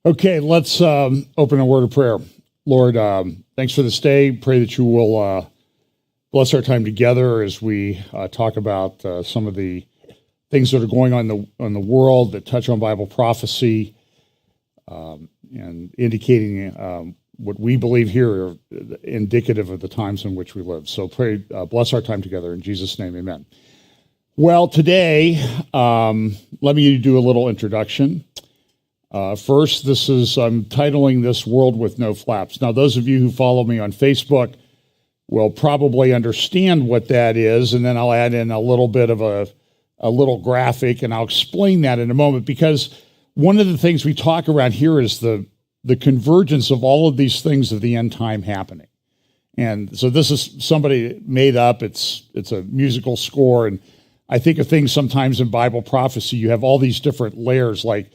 Okay, let's open a word of prayer. Lord, thanks for this day. Pray that you will bless our time together as we talk about some of the things that are going on in the world that touch on Bible prophecy and indicating what we believe here are indicative of the times in which we live. So pray, bless our time together. In Jesus' name, amen. Well, today, let me do a little introduction. First, I'm titling this World with No Flaps. Now, those of you who follow me on Facebook will probably understand what that is, and then I'll add in a little bit of a little graphic, and I'll explain that in a moment, because one of the things we talk around here is the convergence of all of these things of the end time happening. And so this is somebody made up. It's a musical score, and I think of things sometimes in Bible prophecy, you have all these different layers, like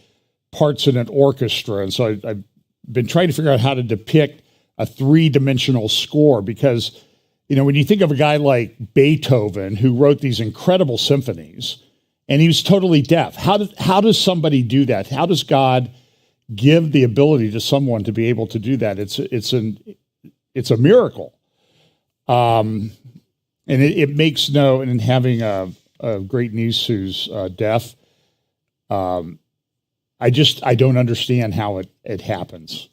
parts in an orchestra. And so I've been trying to figure out how to depict a three-dimensional score, because, you know, when you think of a guy like Beethoven, who wrote these incredible symphonies, and he was totally deaf. How does somebody do that? How does God give the ability to someone to be able to do that? It's a miracle. And it makes and having a great niece who's deaf, I don't understand how it happens.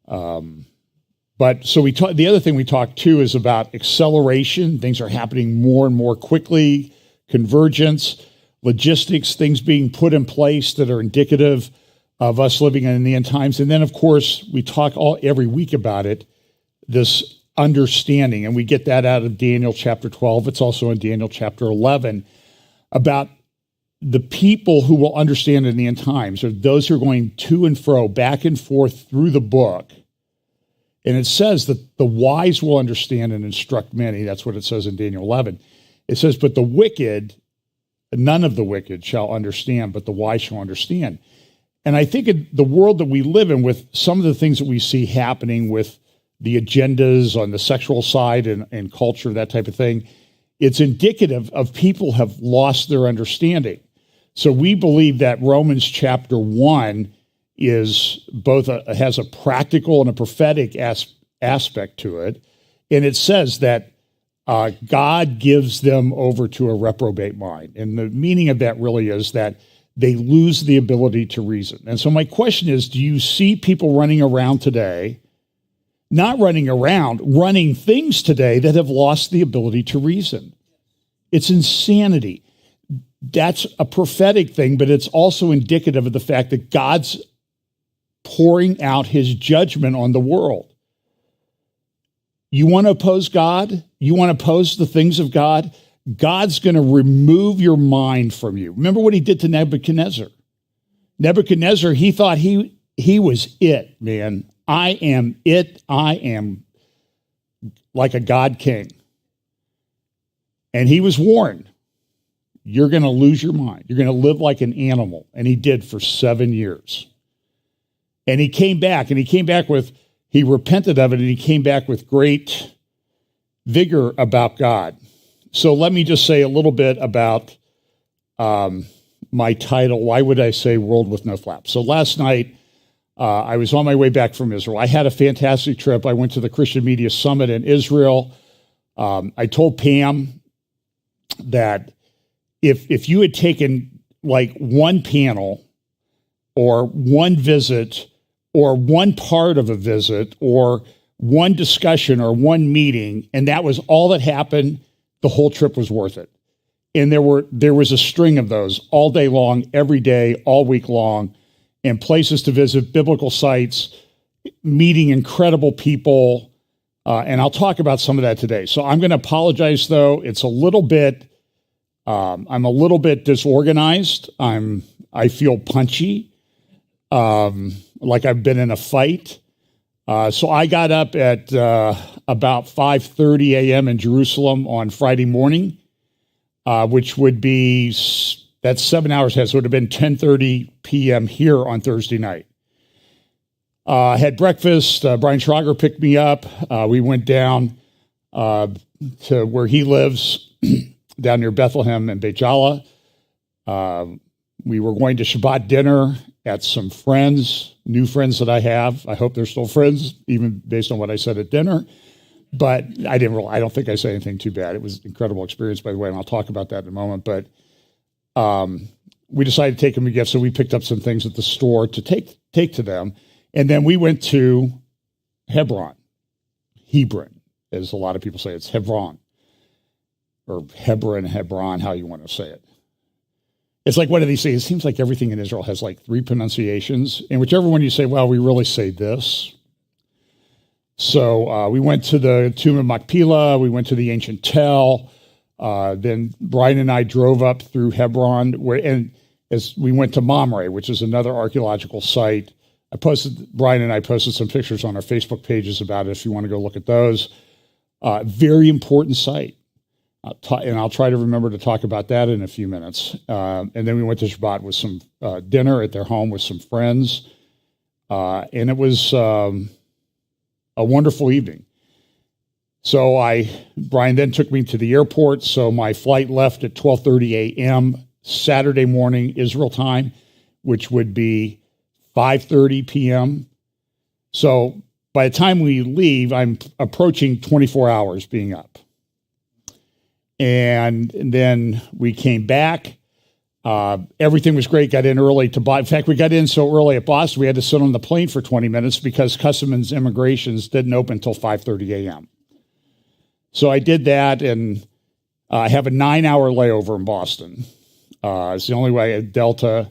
But so the other thing we talked too is about acceleration. Things are happening more and more quickly, convergence, logistics, things being put in place that are indicative of us living in the end times. And then, of course, we talk every week about it, this understanding, and we get that out of Daniel chapter 12. It's also in Daniel chapter 11 about the people who will understand in the end times are those who are going to and fro, back and forth through the book. And it says that the wise will understand and instruct many. That's what it says in Daniel 11. It says, but the wicked, none of the wicked shall understand, but the wise shall understand. And I think in the world that we live in, with some of the things that we see happening with the agendas on the sexual side and culture, that type of thing, it's indicative of people have lost their understanding. So we believe that Romans chapter 1 is has a practical and a prophetic aspect to it. And it says that God gives them over to a reprobate mind. And the meaning of that really is that they lose the ability to reason. And so my question is, do you see people running around today, not running around, running things today that have lost the ability to reason? It's insanity. That's a prophetic thing, but it's also indicative of the fact that God's pouring out his judgment on the world. You want to oppose God? You want to oppose the things of God? God's going to remove your mind from you. Remember what he did to Nebuchadnezzar. Nebuchadnezzar, he thought he was it, man. I am it. I am like a God king. And he was warned, you're going to lose your mind. You're going to live like an animal. And he did for 7 years. And he came back, he repented of it, and he came back with great vigor about God. So let me just say a little bit about my title. Why would I say World with No Flaps? So last night, I was on my way back from Israel. I had a fantastic trip. I went to the Christian Media Summit in Israel. I told Pam that if you had taken like one panel or one visit or one part of a visit or one discussion or one meeting, and that was all that happened, the whole trip was worth it. And there was a string of those all day long, every day, all week long, and places to visit, biblical sites, meeting incredible people, and I'll talk about some of that today. So I'm going to apologize, though. It's a little bit, I'm a little bit disorganized. I feel punchy, like I've been in a fight. So I got up at about 5:30 a.m. in Jerusalem on Friday morning, which would be, that's 7 hours ahead, so it would have been 10:30 p.m. here on Thursday night. Had breakfast. Brian Schrager picked me up. We went down to where he lives, down near Bethlehem and Beit Jala. We were going to Shabbat dinner, at some friends, new friends that I have. I hope they're still friends, even based on what I said at dinner. But I don't think I said anything too bad. It was an incredible experience, by the way, and I'll talk about that in a moment. But we decided to take them a gift, so we picked up some things at the store to take to them. And then we went to Hebron, as a lot of people say. It's Hebron, or Hebron, how you want to say it. It's like, what do they say? It seems like everything in Israel has like 3 pronunciations. And whichever one you say, well, we really say this. So we went to the tomb of Machpelah. We went to the ancient Tel. Then Brian and I drove up through Hebron, and as we went to Mamre, which is another archaeological site. Brian and I posted some pictures on our Facebook pages about it if you want to go look at those. Very important site. And I'll try to remember to talk about that in a few minutes. And then we went to Shabbat with some dinner at their home with some friends. And it was a wonderful evening. So Brian then took me to the airport. So my flight left at 12:30 a.m. Saturday morning, Israel time, which would be 5:30 p.m. So by the time we leave, I'm approaching 24 hours being up. And then we came back. Everything was great. Got in early to Boston. In fact, we got in so early at Boston, we had to sit on the plane for 20 minutes because Customs Immigrations didn't open until 5:30 a.m. So I did that, and I have a 9-hour layover in Boston. It's the only way at Delta.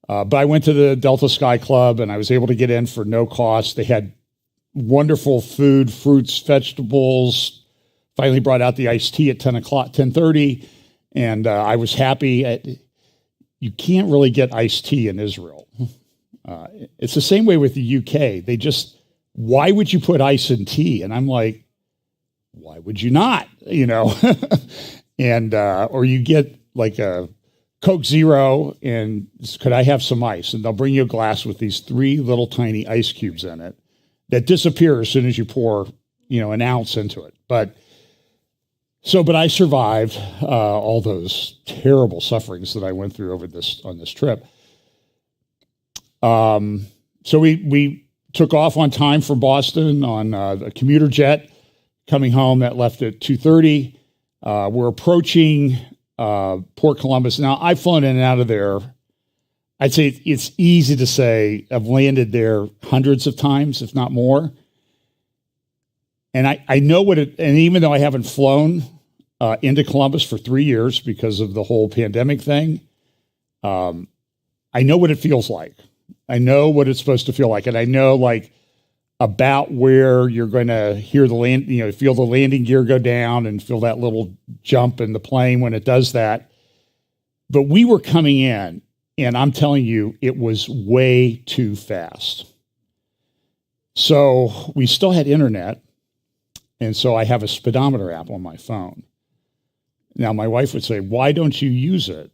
But I went to the Delta Sky Club, and I was able to get in for no cost. They had wonderful food, fruits, vegetables. Finally brought out the iced tea at 10:30, and I was happy. You can't really get iced tea in Israel. It's the same way with the UK. Why would you put ice in tea? And I'm like, why would you not? And or you get like a Coke Zero, and could I have some ice? And they'll bring you a glass with these 3 little tiny ice cubes in it that disappear as soon as you pour, an ounce into it. But I survived all those terrible sufferings that I went through on this trip. So we took off on time from Boston on a commuter jet coming home that left at 2:30. We're approaching Port Columbus. Now, I've flown in and out of there. I'd say it's easy to say I've landed there hundreds of times, if not more. And I know and even though I haven't flown into Columbus for 3 years because of the whole pandemic thing, I know what it feels like. I know what it's supposed to feel like. And I know about where you're going to hear feel the landing gear go down and feel that little jump in the plane when it does that. But we were coming in, and I'm telling you, it was way too fast. So we still had internet. And so I have a speedometer app on my phone. Now, my wife would say, why don't you use it?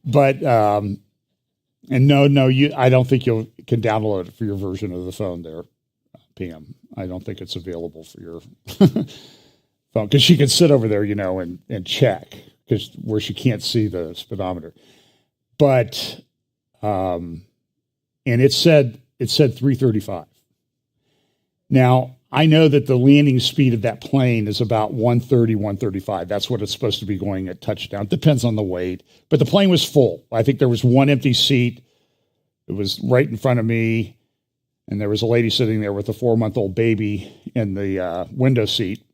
But, and no, I don't think you can download it for your version of the phone there, Pam. I don't think it's available for your phone, because she can sit over there, and check, where she can't see the speedometer. But, and it said 335. Now, I know that the landing speed of that plane is about 130, 135. That's what it's supposed to be going at touchdown. It depends on the weight. But the plane was full. I think there was one empty seat. It was right in front of me. And there was a lady sitting there with a 4-month-old baby in the window seat.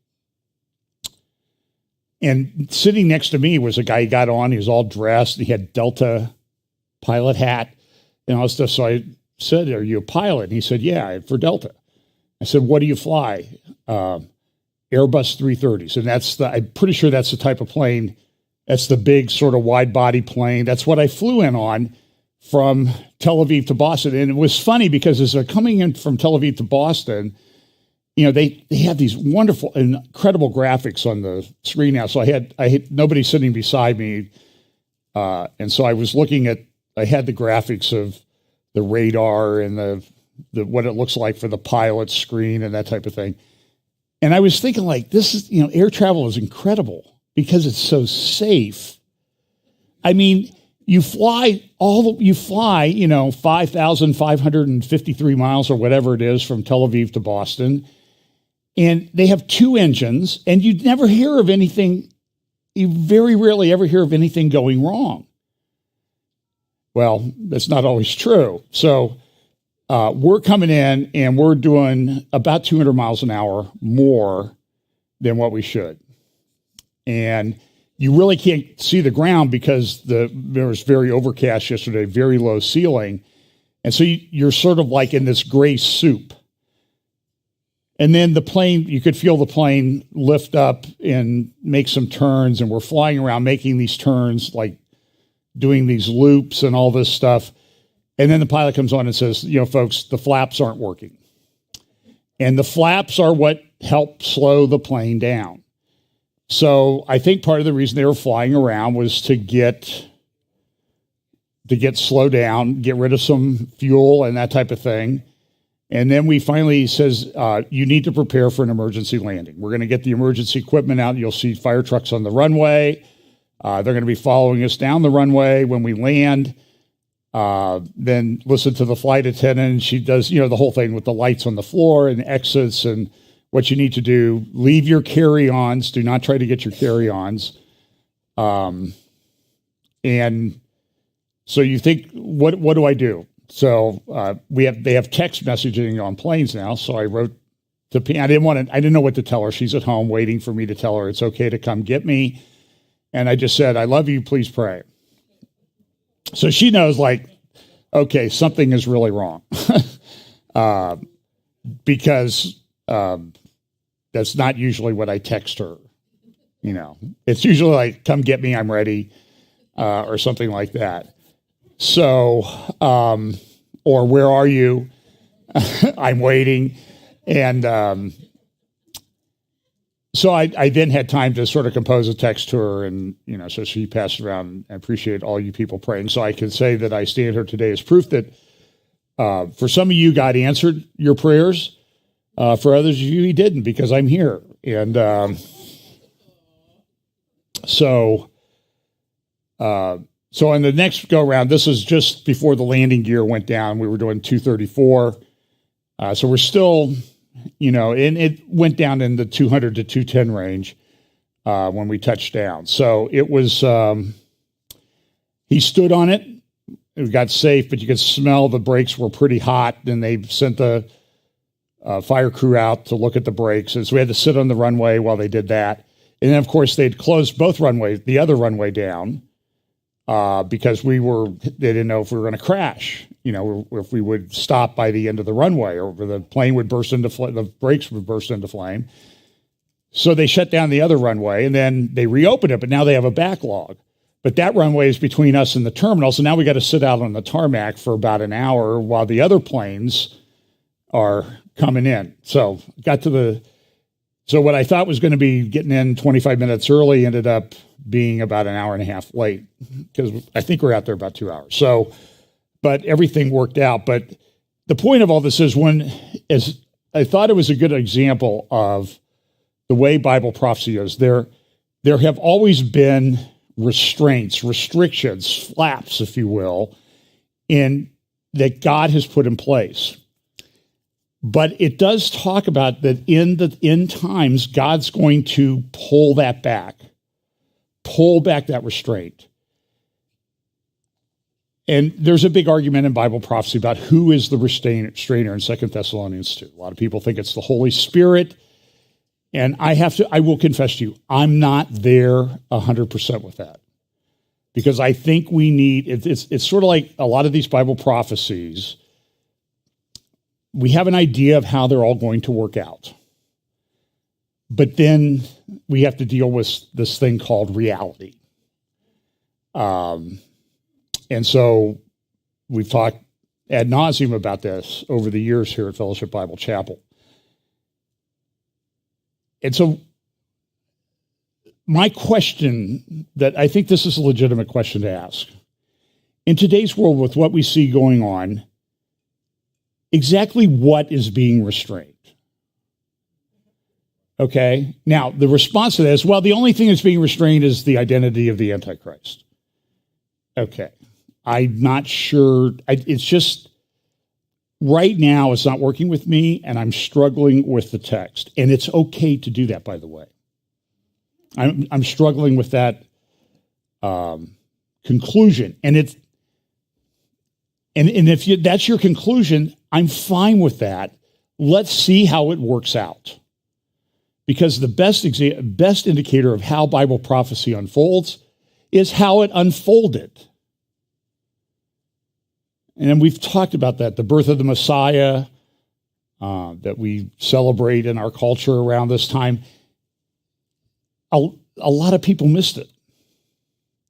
And sitting next to me was a guy who got on. He was all dressed. He had Delta pilot hat and all this stuff. So I said, are you a pilot? And he said, yeah, for Delta. I said, what do you fly? Airbus 330s. And I'm pretty sure that's the type of plane. That's the big sort of wide body plane. That's what I flew in on from Tel Aviv to Boston. And it was funny because as they're coming in from Tel Aviv to Boston, they have these wonderful, incredible graphics on the screen now. So I had nobody sitting beside me. And so I was I had the graphics of the radar and the what it looks like for the pilot's screen and that type of thing. And I was thinking this is, air travel is incredible because it's so safe. I mean, You fly, 5,553 miles or whatever it is from Tel Aviv to Boston, and they have two engines, and you never hear of anything, you very rarely ever hear of anything going wrong. Well, that's not always true. So we're coming in and we're doing about 200 miles an hour more than what we should. And you really can't see the ground because there was very overcast yesterday, very low ceiling. And so you're sort of like in this gray soup. And then the plane, you could feel the plane lift up and make some turns. And we're flying around making these turns, like doing these loops and all this stuff. And then the pilot comes on and says, folks, the flaps aren't working. And the flaps are what help slow the plane down. So I think part of the reason they were flying around was to get slowed down, get rid of some fuel and that type of thing. And then we finally says, you need to prepare for an emergency landing. We're going to get the emergency equipment out. You'll see fire trucks on the runway. They're going to be following us down the runway when we land. Then listen to the flight attendant. She does, the whole thing with the lights on the floor and exits and what you need to do. Leave your carry-ons. Do not try to get your carry-ons. And so you think, what do I do? So they have text messaging on planes now. So I wrote to Pam. I didn't know what to tell her. She's at home waiting for me to tell her it's okay to come get me. And I just said, I love you. Please pray. So she knows, okay, something is really wrong. Because that's not usually what I text her. It's usually like, come get me, I'm ready, or something like that. So, or where are you? I'm waiting. And so I then had time to sort of compose a text to her, and so she passed it around. I appreciate all you people praying. So I can say that I stand here today as proof that for some of you, God answered your prayers. For others of you, He didn't, because I'm here. And so on the next go around, this is just before the landing gear went down. We were doing 234. So we're still, and it went down in the 200 to 210 range when we touched down. So it was, he stood on it. It got safe, but you could smell the brakes were pretty hot. Then they sent the fire crew out to look at the brakes. And so we had to sit on the runway while they did that. And then, of course, they'd closed both runways, the other runway down, because they didn't know if we were going to crash, if we would stop by the end of the runway, or the plane would burst into the brakes would burst into flame. So they shut down the other runway, and then they reopened it, but now they have a backlog. But that runway is between us and the terminal, so now we got to sit out on the tarmac for about an hour while the other planes are coming in. So so what I thought was going to be getting in 25 minutes early ended up being about an hour and a half late, because I think we're out there about 2 hours. So, but everything worked out. But the point of all this is I thought it was a good example of the way Bible prophecy goes. There have always been restraints, restrictions, flaps, if you will, that God has put in place. But it does talk about that in the end times, God's going to pull that back, that restraint. And there's a big argument in Bible prophecy about who is the restrainer in 2 Thessalonians 2. A lot of people think it's the Holy Spirit. And I will confess to you, I'm not there 100% with that. Because I think we need, it's sort of like a lot of these Bible prophecies, we have an idea of how they're all going to work out. But then we have to deal with this thing called reality. And so we've talked ad nauseum about this over the years here at Fellowship Bible Chapel. And so my question, that I think this is a legitimate question to ask. In today's world, with what we see going on, exactly what is being restrained? Okay. Now, the response to that is, well, the only thing that's being restrained is the identity of the Antichrist. Okay. I'm not sure. It's just right now it's not working with me, and I'm struggling with the text. And it's okay to do that, by the way. I'm struggling with that conclusion. And it's and if that's your conclusion, I'm fine with that. Let's see how it works out. Because the best indicator of how Bible prophecy unfolds is how it unfolded. And we've talked about that, the birth of the Messiah that we celebrate in our culture around this time. A lot of people missed it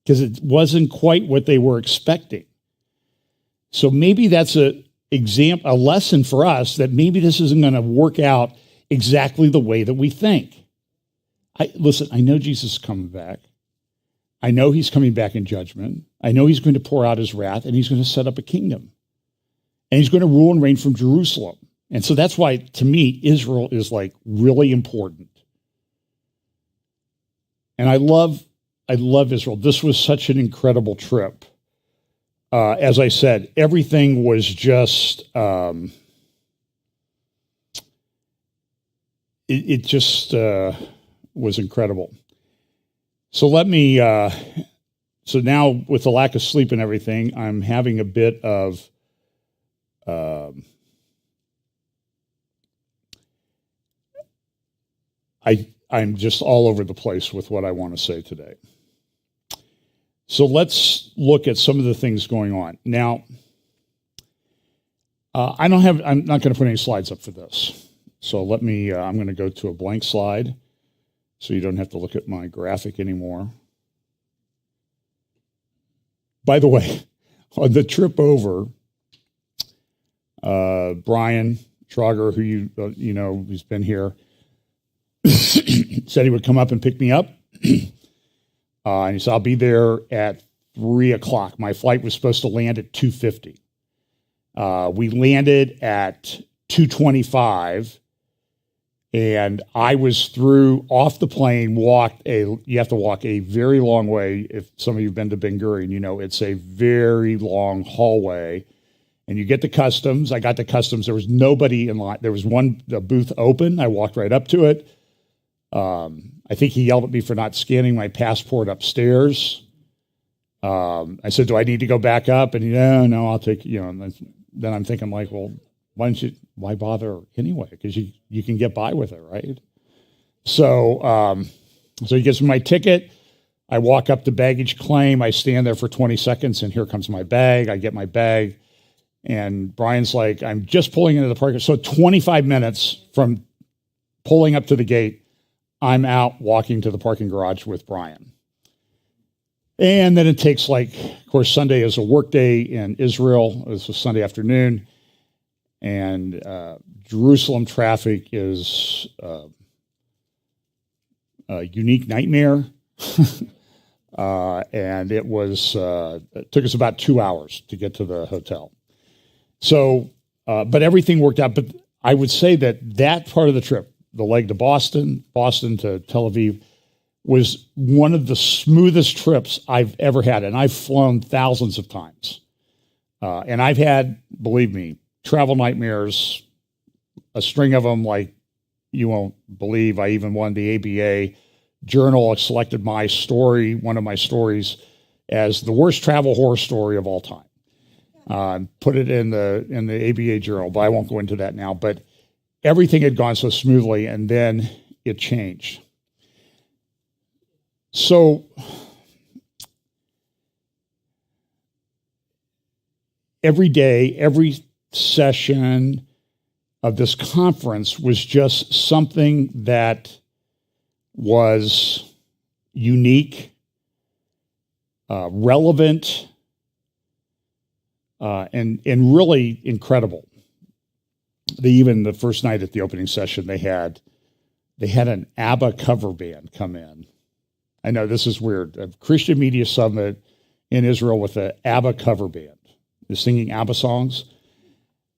because it wasn't quite what they were expecting. So maybe that's a lesson for us that maybe this isn't going to work out exactly the way that we think. Listen, I know Jesus is coming back. I know he's coming back in judgment. I know he's going to pour out his wrath, and he's going to set up a kingdom. And he's going to rule and reign from Jerusalem. And so that's why, to me, Israel is like really important. And I love Israel. This was such an incredible trip. As I said, everything was just, it just was incredible. So so now with the lack of sleep and everything, I'm having a bit of, I'm just all over the place with what I want to say today. So let's look at some of the things going on. Now, I'm not going to put any slides up for this. So I'm going to go to a blank slide so you don't have to look at my graphic anymore. By the way, on the trip over, Brian Schrager, who you know, who's been here, said he would come up and pick me up. And he said, I'll be there at 3:00. My flight was supposed to land at 2:50. We landed at 2:25, and I was off the plane, you have to walk a very long way. If some of you have been to Ben Gurion, you know it's a very long hallway. And you get to customs. I got to customs. There was nobody in line. There was a booth open. I walked right up to it. I think he yelled at me for not scanning my passport upstairs. I said, do I need to go back up? And no, I'll take, and then I'm thinking like, well, why bother anyway? Because you can get by with it, right? So he gives me my ticket. I walk up to baggage claim. I stand there for 20 seconds and here comes my bag. I get my bag and Brian's like, I'm just pulling into the parking. So 25 minutes from pulling up to the gate, I'm out walking to the parking garage with Brian. And then it takes of course, Sunday is a work day in Israel. This was Sunday afternoon. And Jerusalem traffic is a unique nightmare. And it took us about 2 hours to get to the hotel. So, but everything worked out. But I would say that part of the trip, the leg to Boston to Tel Aviv, was one of the smoothest trips I've ever had. And I've flown thousands of times. And I've had, believe me, travel nightmares, a string of them like you won't believe. I even won the ABA Journal. Selected one of my stories, as the worst travel horror story of all time. Put it in the ABA Journal, but I won't go into that now. But everything had gone so smoothly, and then it changed. So every day, every session of this conference was just something that was unique, relevant, and really incredible. Even the first night at the opening session, they had an ABBA cover band come in. I know this is weird. A Christian Media Summit in Israel with an ABBA cover band. They're singing ABBA songs.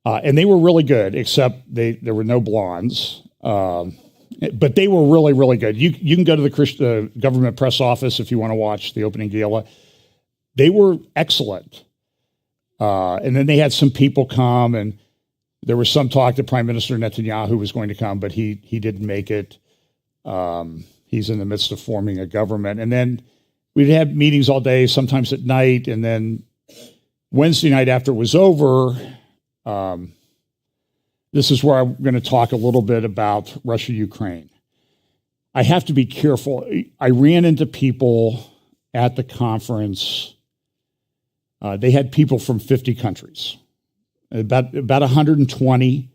And they were really good, except there were no blondes. But they were really, really good. You can go to the government press office if you want to watch the opening gala. they were excellent. And then they had some people come, and there was some talk that Prime Minister Netanyahu was going to come, but he didn't make it. He's in the midst of forming a government. And then we'd have meetings all day, sometimes at night. And then Wednesday night after it was over, this is where I'm going to talk a little bit about Russia-Ukraine. I have to be careful. I ran into people at the conference. They had people from 50 countries, about 120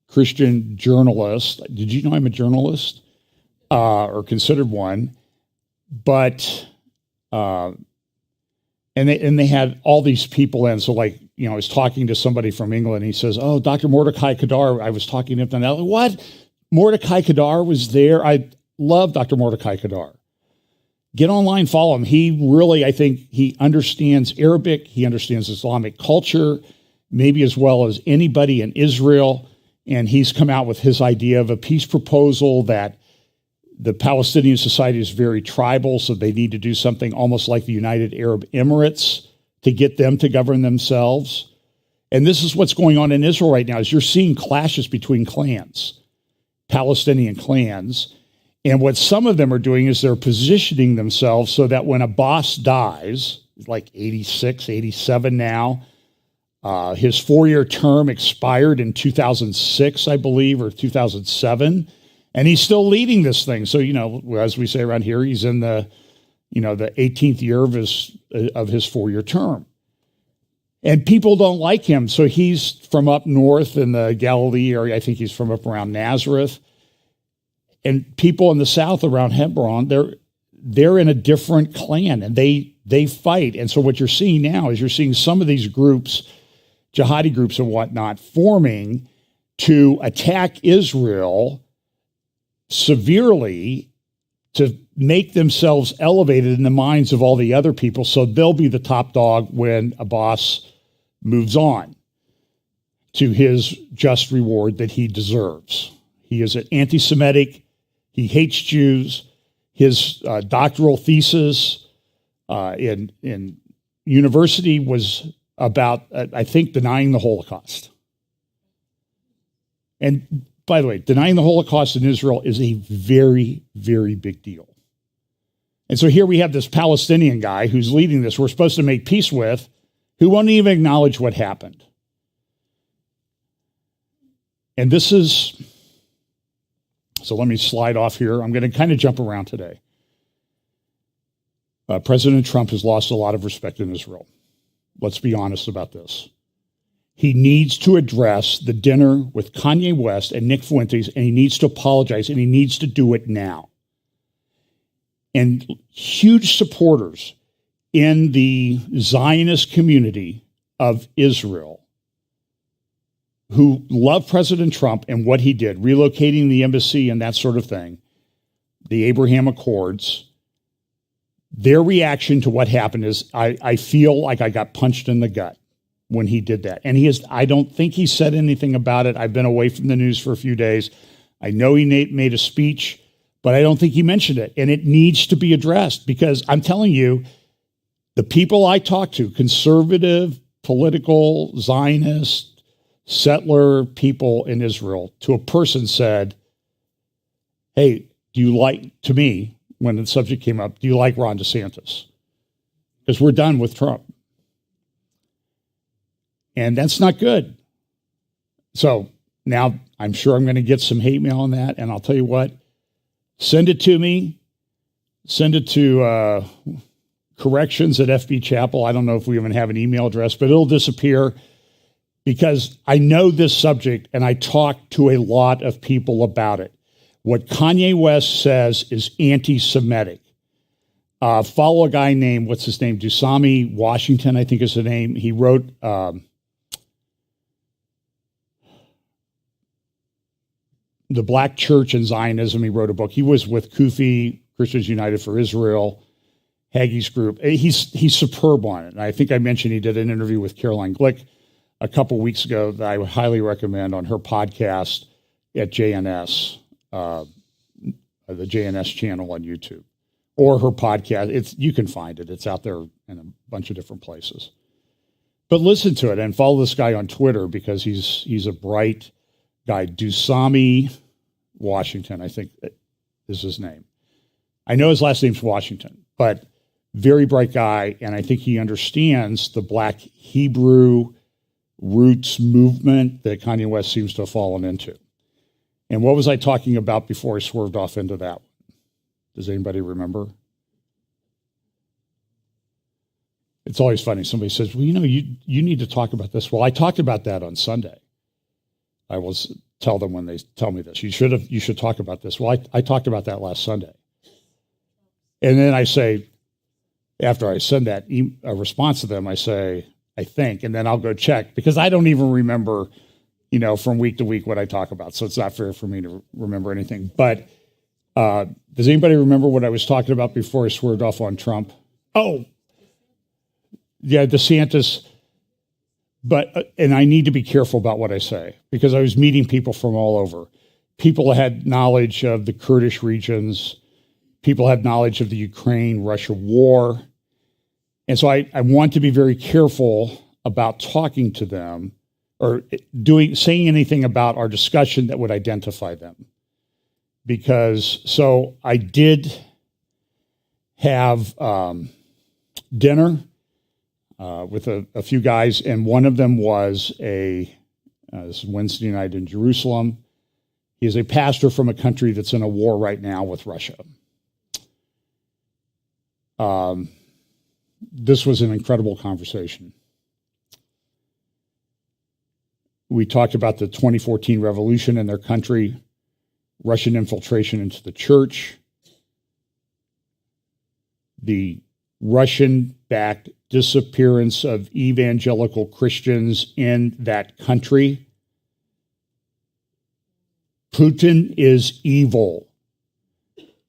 Christian journalists. Did you know I'm a journalist or considered one? But and they had all these people in. So like, you know, I was talking to somebody from England. He says, "Oh, Dr. Mordecai Kadar." I was talking to him. And what? Mordecai Kadar was there. I love Dr. Mordecai Kadar. Get online, follow him. He really, I think, he understands Arabic. He understands Islamic culture, maybe as well as anybody in Israel. And he's come out with his idea of a peace proposal that the Palestinian society is very tribal, so they need to do something almost like the United Arab Emirates to get them to govern themselves. And this is what's going on in Israel right now, is you're seeing clashes between clans, Palestinian clans. And what some of them are doing is they're positioning themselves so that when a boss dies, like 86, 87 now, his 4-year term expired in 2006, I believe, or 2007. And he's still leading this thing. So, you know, as we say around here, he's in the 18th year of his 4-year term. And people don't like him. So he's from up north in the Galilee area. I think he's from up around Nazareth. And people in the south around Hebron, they're in a different clan, and they fight. And so what you're seeing now is you're seeing some of these groups, jihadi groups and whatnot, forming to attack Israel severely to make themselves elevated in the minds of all the other people, so they'll be the top dog when a boss moves on to his just reward that he deserves. He is an anti-Semitic. He hates Jews. His doctoral thesis in university was about, I think, denying the Holocaust. And by the way, denying the Holocaust in Israel is a very, very big deal. And so here we have this Palestinian guy who's leading this, we're supposed to make peace with, who won't even acknowledge what happened. And this is, so let me slide off here. I'm going to kind of jump around today. President Trump has lost a lot of respect in Israel. Let's be honest about this. He needs to address the dinner with Kanye West and Nick Fuentes, and he needs to apologize, and he needs to do it now. And huge supporters in the Zionist community of Israel who love President Trump and what he did, relocating the embassy and that sort of thing, the Abraham Accords, their reaction to what happened is, I feel like I got punched in the gut when he did that. And I don't think he said anything about it. I've been away from the news for a few days. I know he made a speech, but I don't think he mentioned it. And it needs to be addressed, because I'm telling you, the people I talk to, conservative, political, Zionist, settler people in Israel, to a person said, hey, do you like, to me, when the subject came up, do you like Ron DeSantis? Because we're done with Trump. And that's not good. So now I'm sure I'm going to get some hate mail on that. And I'll tell you what, send it to me. Send it to corrections at FB Chapel. I don't know if we even have an email address, but it'll disappear, because I know this subject and I talk to a lot of people about it. What Kanye West says is anti-Semitic. Follow a guy named, what's his name? Dusami Washington, I think is the name. He wrote The Black Church and Zionism. He wrote a book. He was with Kufi, Christians United for Israel, Haggie's group. He's superb on it. And I think I mentioned he did an interview with Caroline Glick a couple weeks ago that I would highly recommend on her podcast at JNS, the JNS channel on YouTube. or her podcast. You can find it. It's out there in a bunch of different places. But listen to it and follow this guy on Twitter because he's a bright guy. Dusami Washington, I think is his name. I know his last name's Washington, but very bright guy, and I think he understands the Black Hebrew roots movement that Kanye West seems to have fallen into. And what was I talking about before I swerved off into that? Does anybody remember? It's always funny. Somebody says, well, you need to talk about this. Well, I talked about that on Sunday. I will tell them when they tell me this. You should talk about this. Well, I talked about that last Sunday. And then I say, after I send that a response to them, I say, I think, and then I'll go check because I don't even remember, from week to week what I talk about. So it's not fair for me to remember anything. But does anybody remember what I was talking about before I swerved off on Trump? Oh, yeah, DeSantis. But, and I need to be careful about what I say because I was meeting people from all over. People had knowledge of the Kurdish regions. People had knowledge of the Ukraine-Russia war. And so I want to be very careful about talking to them or saying anything about our discussion that would identify them. So I did have dinner with a few guys, and one of them was this is Wednesday night in Jerusalem. He is a pastor from a country that's in a war right now with Russia. This was an incredible conversation. We talked about the 2014 revolution in their country, Russian infiltration into the church, the Russian-backed disappearance of evangelical Christians in that country. Putin is evil.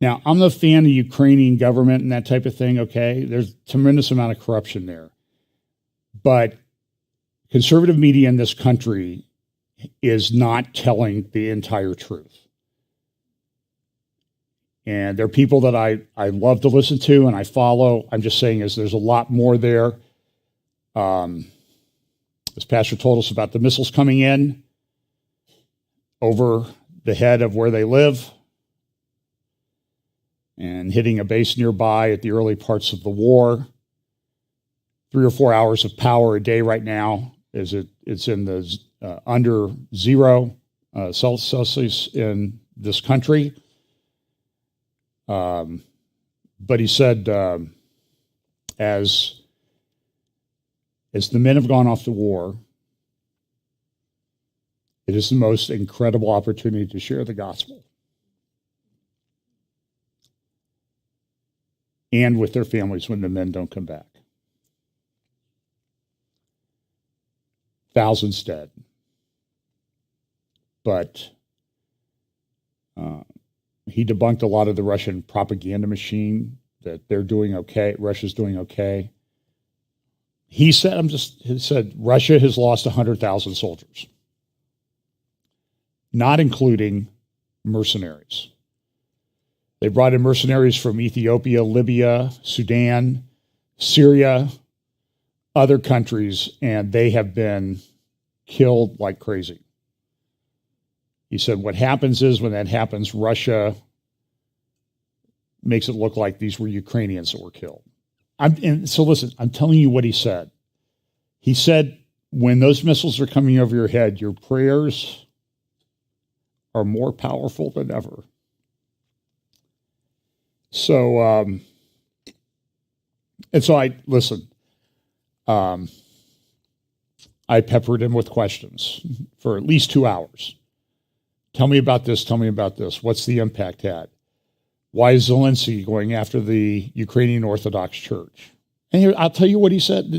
Now, I'm a fan of the Ukrainian government and that type of thing, okay? There's a tremendous amount of corruption there. But conservative media in this country is not telling the entire truth. And there are people that I love to listen to and I follow. I'm just saying there's a lot more there. This pastor told us about the missiles coming in over the head of where they live and hitting a base nearby at the early parts of the war. 3 or 4 hours of power a day right now. It's in the under 0 Celsius in this country. But he said, as the men have gone off to war, it is the most incredible opportunity to share the gospel and with their families when the men don't come back. Thousands dead. But he debunked a lot of the Russian propaganda machine that they're doing okay. Russia's doing okay. He said Russia has lost 100,000 soldiers, not including mercenaries. They brought in mercenaries from Ethiopia, Libya, Sudan, Syria, other countries, and they have been killed like crazy. He said what happens is when that happens, Russia makes it look like these were Ukrainians that were killed. So listen, I'm telling you what he said. He said, when those missiles are coming over your head, your prayers are more powerful than ever. So, and so I peppered him with questions for at least 2 hours. Tell me about this. Tell me about this. What's the impact had? Why is Zelensky going after the Ukrainian Orthodox Church? And here, I'll tell you what he said.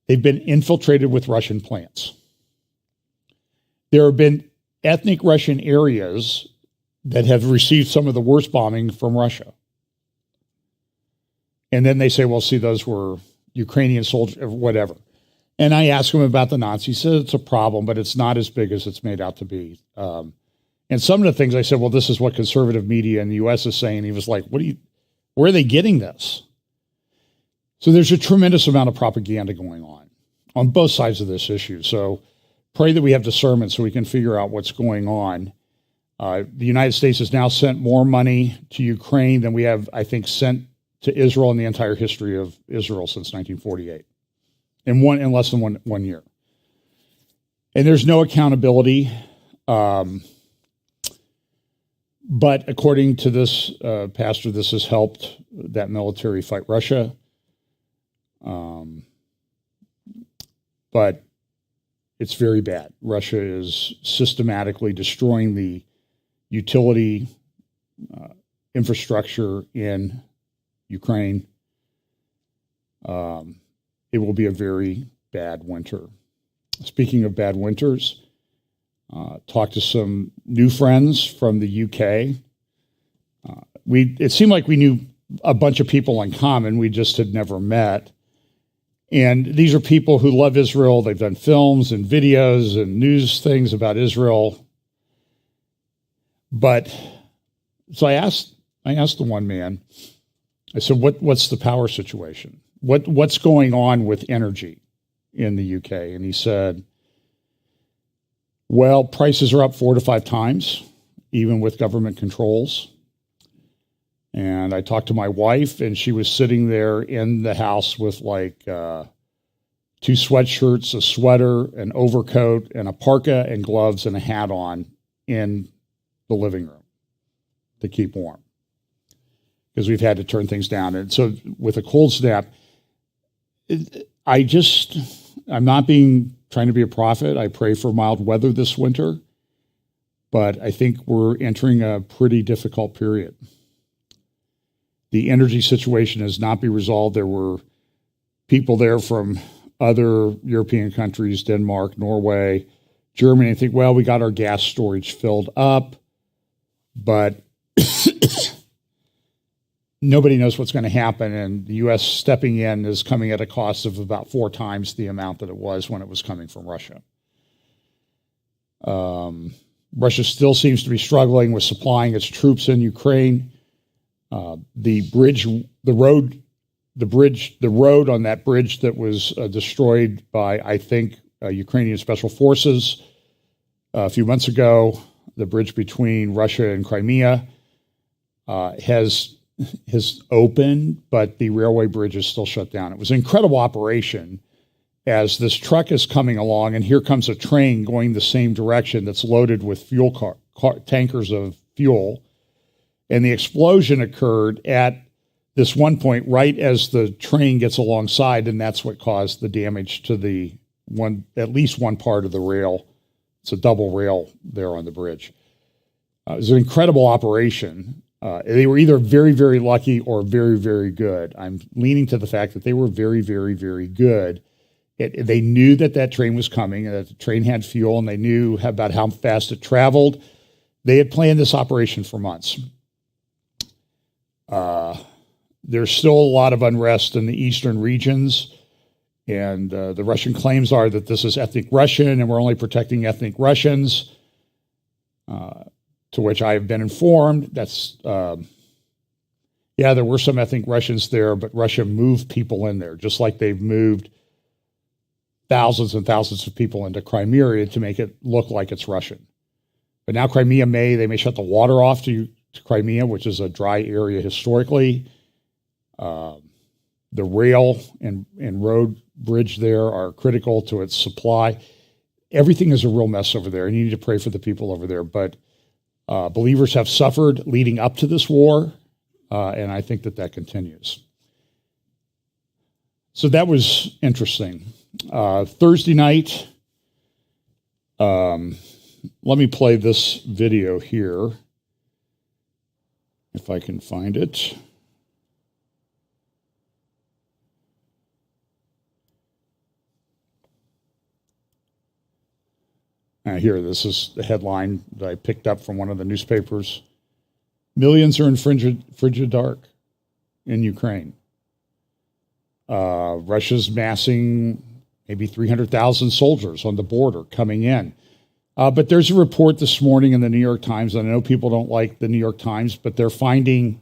They've been infiltrated with Russian plants. There have been ethnic Russian areas that have received some of the worst bombing from Russia. And then they say, well, see, those were Ukrainian soldiers, or whatever. And I asked him about the Nazis. He said it's a problem, but it's not as big as it's made out to be. And some of the things I said, well, this is what conservative media in the U.S. is saying. He was like, where are they getting this? So there's a tremendous amount of propaganda going on both sides of this issue. So pray that we have discernment so we can figure out what's going on. The United States has now sent more money to Ukraine than we have, I think, sent to Israel in the entire history of Israel since 1948, in less than one year. And there's no accountability. But according to this pastor, this has helped that military fight Russia. But it's very bad. Russia is systematically destroying the utility infrastructure in Ukraine. It will be a very bad winter. Speaking of bad winters, talked to some new friends from the UK. It seemed like we knew a bunch of people in common. We just had never met. And these are people who love Israel. They've done films and videos and news things about Israel. But so I asked the one man, I said, what's the power situation? What's going on with energy in the UK? And he said, well, prices are up 4 to 5 times, even with government controls. And I talked to my wife, and she was sitting there in the house with like 2 sweatshirts, a sweater, an overcoat, and a parka and gloves and a hat on in the living room to keep warm, because we've had to turn things down. And so with a cold snap, I'm not trying to be a prophet. I pray for mild weather this winter, but I think we're entering a pretty difficult period. The energy situation has not been resolved. There were people there from other European countries, Denmark, Norway, Germany. I think, well, we got our gas storage filled up, but nobody knows what's going to happen. And the U.S. stepping in is coming at a cost of about 4 times the amount that it was when it was coming from Russia. Russia still seems to be struggling with supplying its troops in Ukraine. The road on that bridge that was destroyed by, I think, Ukrainian special forces a few months ago, the bridge between Russia and Crimea, has opened, but the railway bridge is still shut down. It was an incredible operation as this truck is coming along, and here comes a train going the same direction that's loaded with fuel tankers of fuel. And the explosion occurred at this one point right as the train gets alongside, and that's what caused the damage to at least one part of the rail. It's a double rail there on the bridge. It was an incredible operation. They were either very, very lucky or very, very good. I'm leaning to the fact that they were very, very, very good. They knew that train was coming, and that the train had fuel, and they knew about how fast it traveled. They had planned this operation for months. There's still a lot of unrest in the eastern regions, and the Russian claims are that this is ethnic Russian, and we're only protecting ethnic Russians, to which I have been informed. That's, there were some ethnic Russians there, but Russia moved people in there, just like they've moved thousands and thousands of people into Crimea to make it look like it's Russian. But now Crimea they may shut the water off to Crimea, which is a dry area historically. The rail and road bridge there are critical to its supply. Everything is a real mess over there, and you need to pray for the people over there. But believers have suffered leading up to this war, and I think that continues. So that was interesting. Thursday night, let me play this video here, if I can find it. Here, this is the headline that I picked up from one of the newspapers. Millions are in frigid dark in Ukraine. Russia's massing maybe 300,000 soldiers on the border coming in. But there's a report this morning in the New York Times, and I know people don't like the New York Times, but they're finding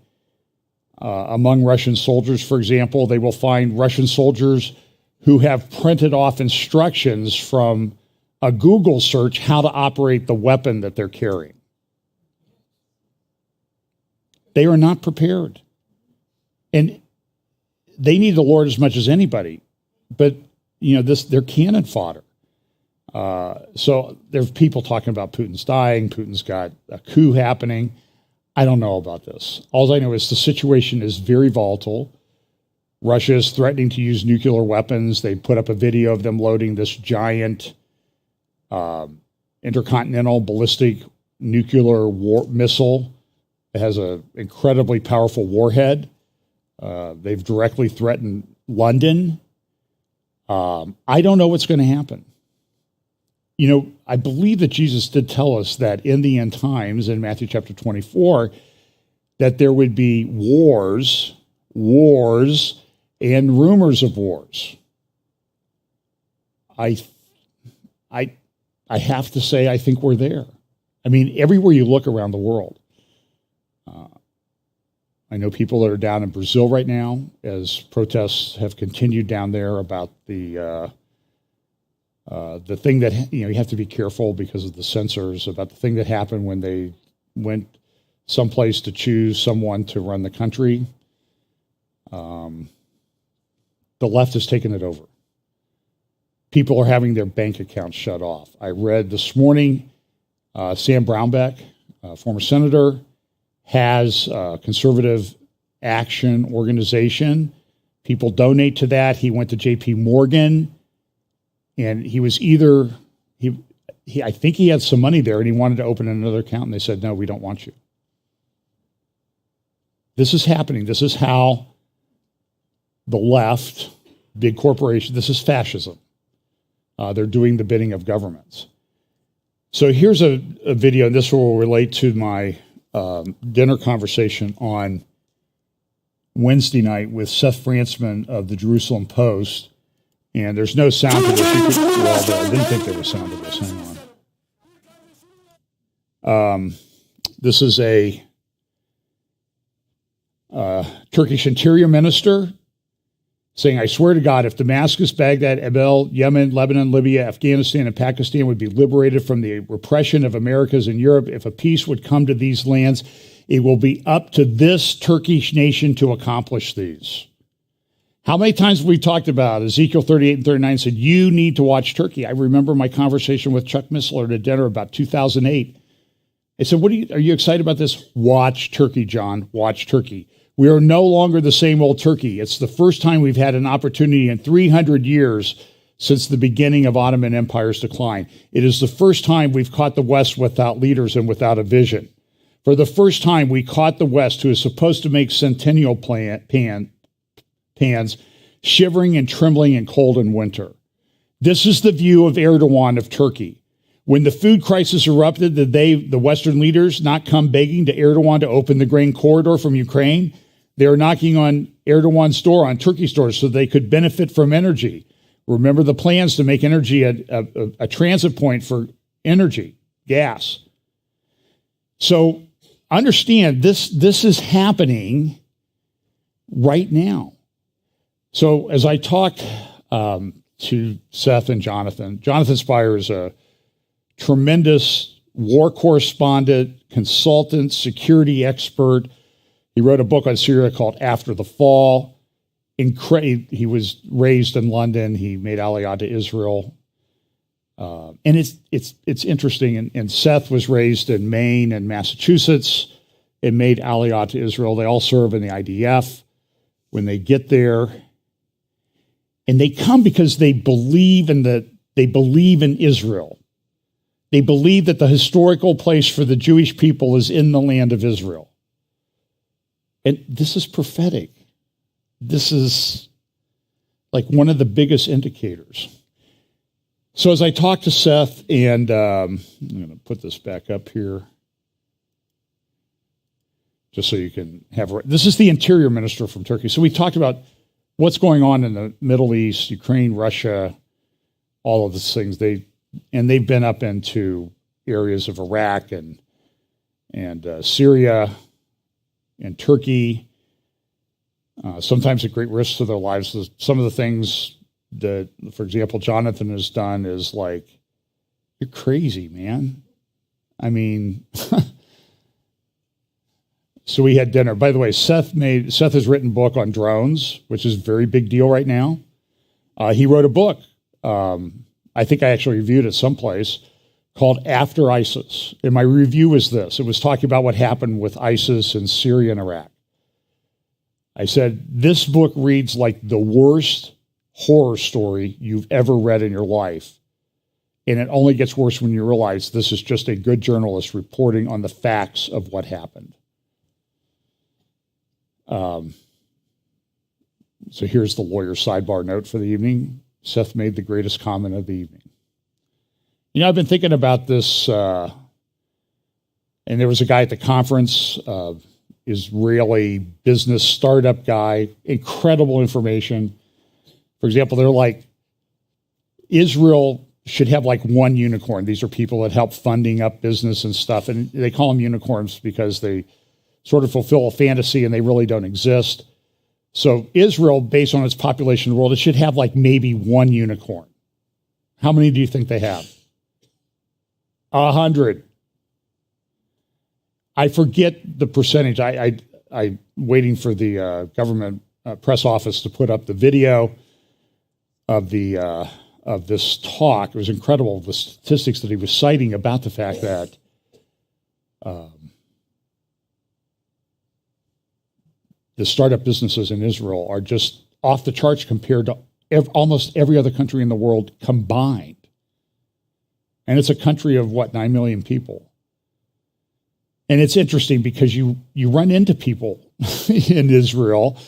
among Russian soldiers, for example, they will find Russian soldiers who have printed off instructions from a Google search how to operate the weapon that they're carrying. They are not prepared. And they need the Lord as much as anybody. But, they're cannon fodder. So there's people talking about Putin's dying. Putin's got a coup happening. I don't know about this. All I know is the situation is very volatile. Russia is threatening to use nuclear weapons. They put up a video of them loading this giant intercontinental ballistic nuclear missile. It has an incredibly powerful warhead. They've directly threatened London. I don't know what's going to happen. I believe that Jesus did tell us that in the end times, in Matthew chapter 24, that there would be wars, and rumors of wars. I have to say, I think we're there. I mean, everywhere you look around the world. I know people that are down in Brazil right now as protests have continued down there about the thing that, you have to be careful because of the censors, about the thing that happened when they went someplace to choose someone to run the country. The left has taken it over. People are having their bank accounts shut off. I read this morning, Sam Brownback, former senator, has a conservative action organization. People donate to that. He went to J.P. Morgan, and he was I think he had some money there, and he wanted to open another account, and they said, no, we don't want you. This is happening. This is how the left, big corporation, this is fascism. They're doing the bidding of governments. So here's a video, and this will relate to my dinner conversation on Wednesday night with Seth Frantzman of the Jerusalem Post. And there's no sound to this. I didn't think there was sound to this. Hang on. This is a Turkish interior minister saying, I swear to God, if Damascus, Baghdad, Erbil, Yemen, Lebanon, Libya, Afghanistan, and Pakistan would be liberated from the repression of Americas and Europe, if a peace would come to these lands, it will be up to this Turkish nation to accomplish these. How many times have we talked about Ezekiel 38 and 39 said, you need to watch Turkey? I remember my conversation with Chuck Missler at dinner about 2008. I said, are you excited about this? Watch Turkey, John. Watch Turkey. We are no longer the same old Turkey. It's the first time we've had an opportunity in 300 years since the beginning of Ottoman Empire's decline. It is the first time we've caught the West without leaders and without a vision. For the first time, we caught the West, who is supposed to make centennial pans, shivering and trembling in cold and winter. This is the view of Erdogan of Turkey. When the food crisis erupted, did the Western leaders not come begging to Erdogan to open the grain corridor from Ukraine? They are knocking on Erdogan's door, on Turkey's door, so they could benefit from energy. Remember the plans to make energy a transit point for energy, gas. So understand this is happening right now. So as I talked to Seth and Jonathan Spire is a tremendous war correspondent, consultant, security expert. He wrote a book on Syria called After the Fall. He was raised in London. He made Aliyah to Israel. And it's interesting. And Seth was raised in Maine and Massachusetts and made Aliyah to Israel. They all serve in the IDF. When they get there, and they come because they believe in Israel. They believe that the historical place for the Jewish people is in the land of Israel. And this is prophetic. This is like one of the biggest indicators. So as I talk to Seth, and I'm going to put this back up here, just so you can have, this is the interior minister from Turkey. So we talked about what's going on in the Middle East, Ukraine, Russia, all of these things. They've been up into areas of Iraq and Syria and Turkey, sometimes at great risk to their lives. Some of the things that, for example, Jonathan has done is like, you're crazy, man. I mean, so we had dinner. By the way, Seth has written a book on drones, which is a very big deal right now. He wrote a book. I think I actually reviewed it someplace, called After ISIS. And my review was this. It was talking about what happened with ISIS in Syria and Iraq. I said, this book reads like the worst horror story you've ever read in your life. And it only gets worse when you realize this is just a good journalist reporting on the facts of what happened. So here's the lawyer's sidebar note for the evening. Seth made the greatest comment of the evening. You know, I've been thinking about this, and there was a guy at the conference, Israeli business startup guy, incredible information. For example, they're like, Israel should have like one unicorn. These are people that help funding up business and stuff, and they call them unicorns because they sort of fulfill a fantasy and they really don't exist. So Israel, based on its population in the world, it should have like maybe one unicorn. How many do you think they have? 100. I forget the percentage. I'm waiting for the government press office to put up the video of this talk. It was incredible, the statistics that he was citing about the fact that the startup businesses in Israel are just off the charts compared to almost every other country in the world combined. And it's a country of, 9 million people. And it's interesting because you run into people in Israel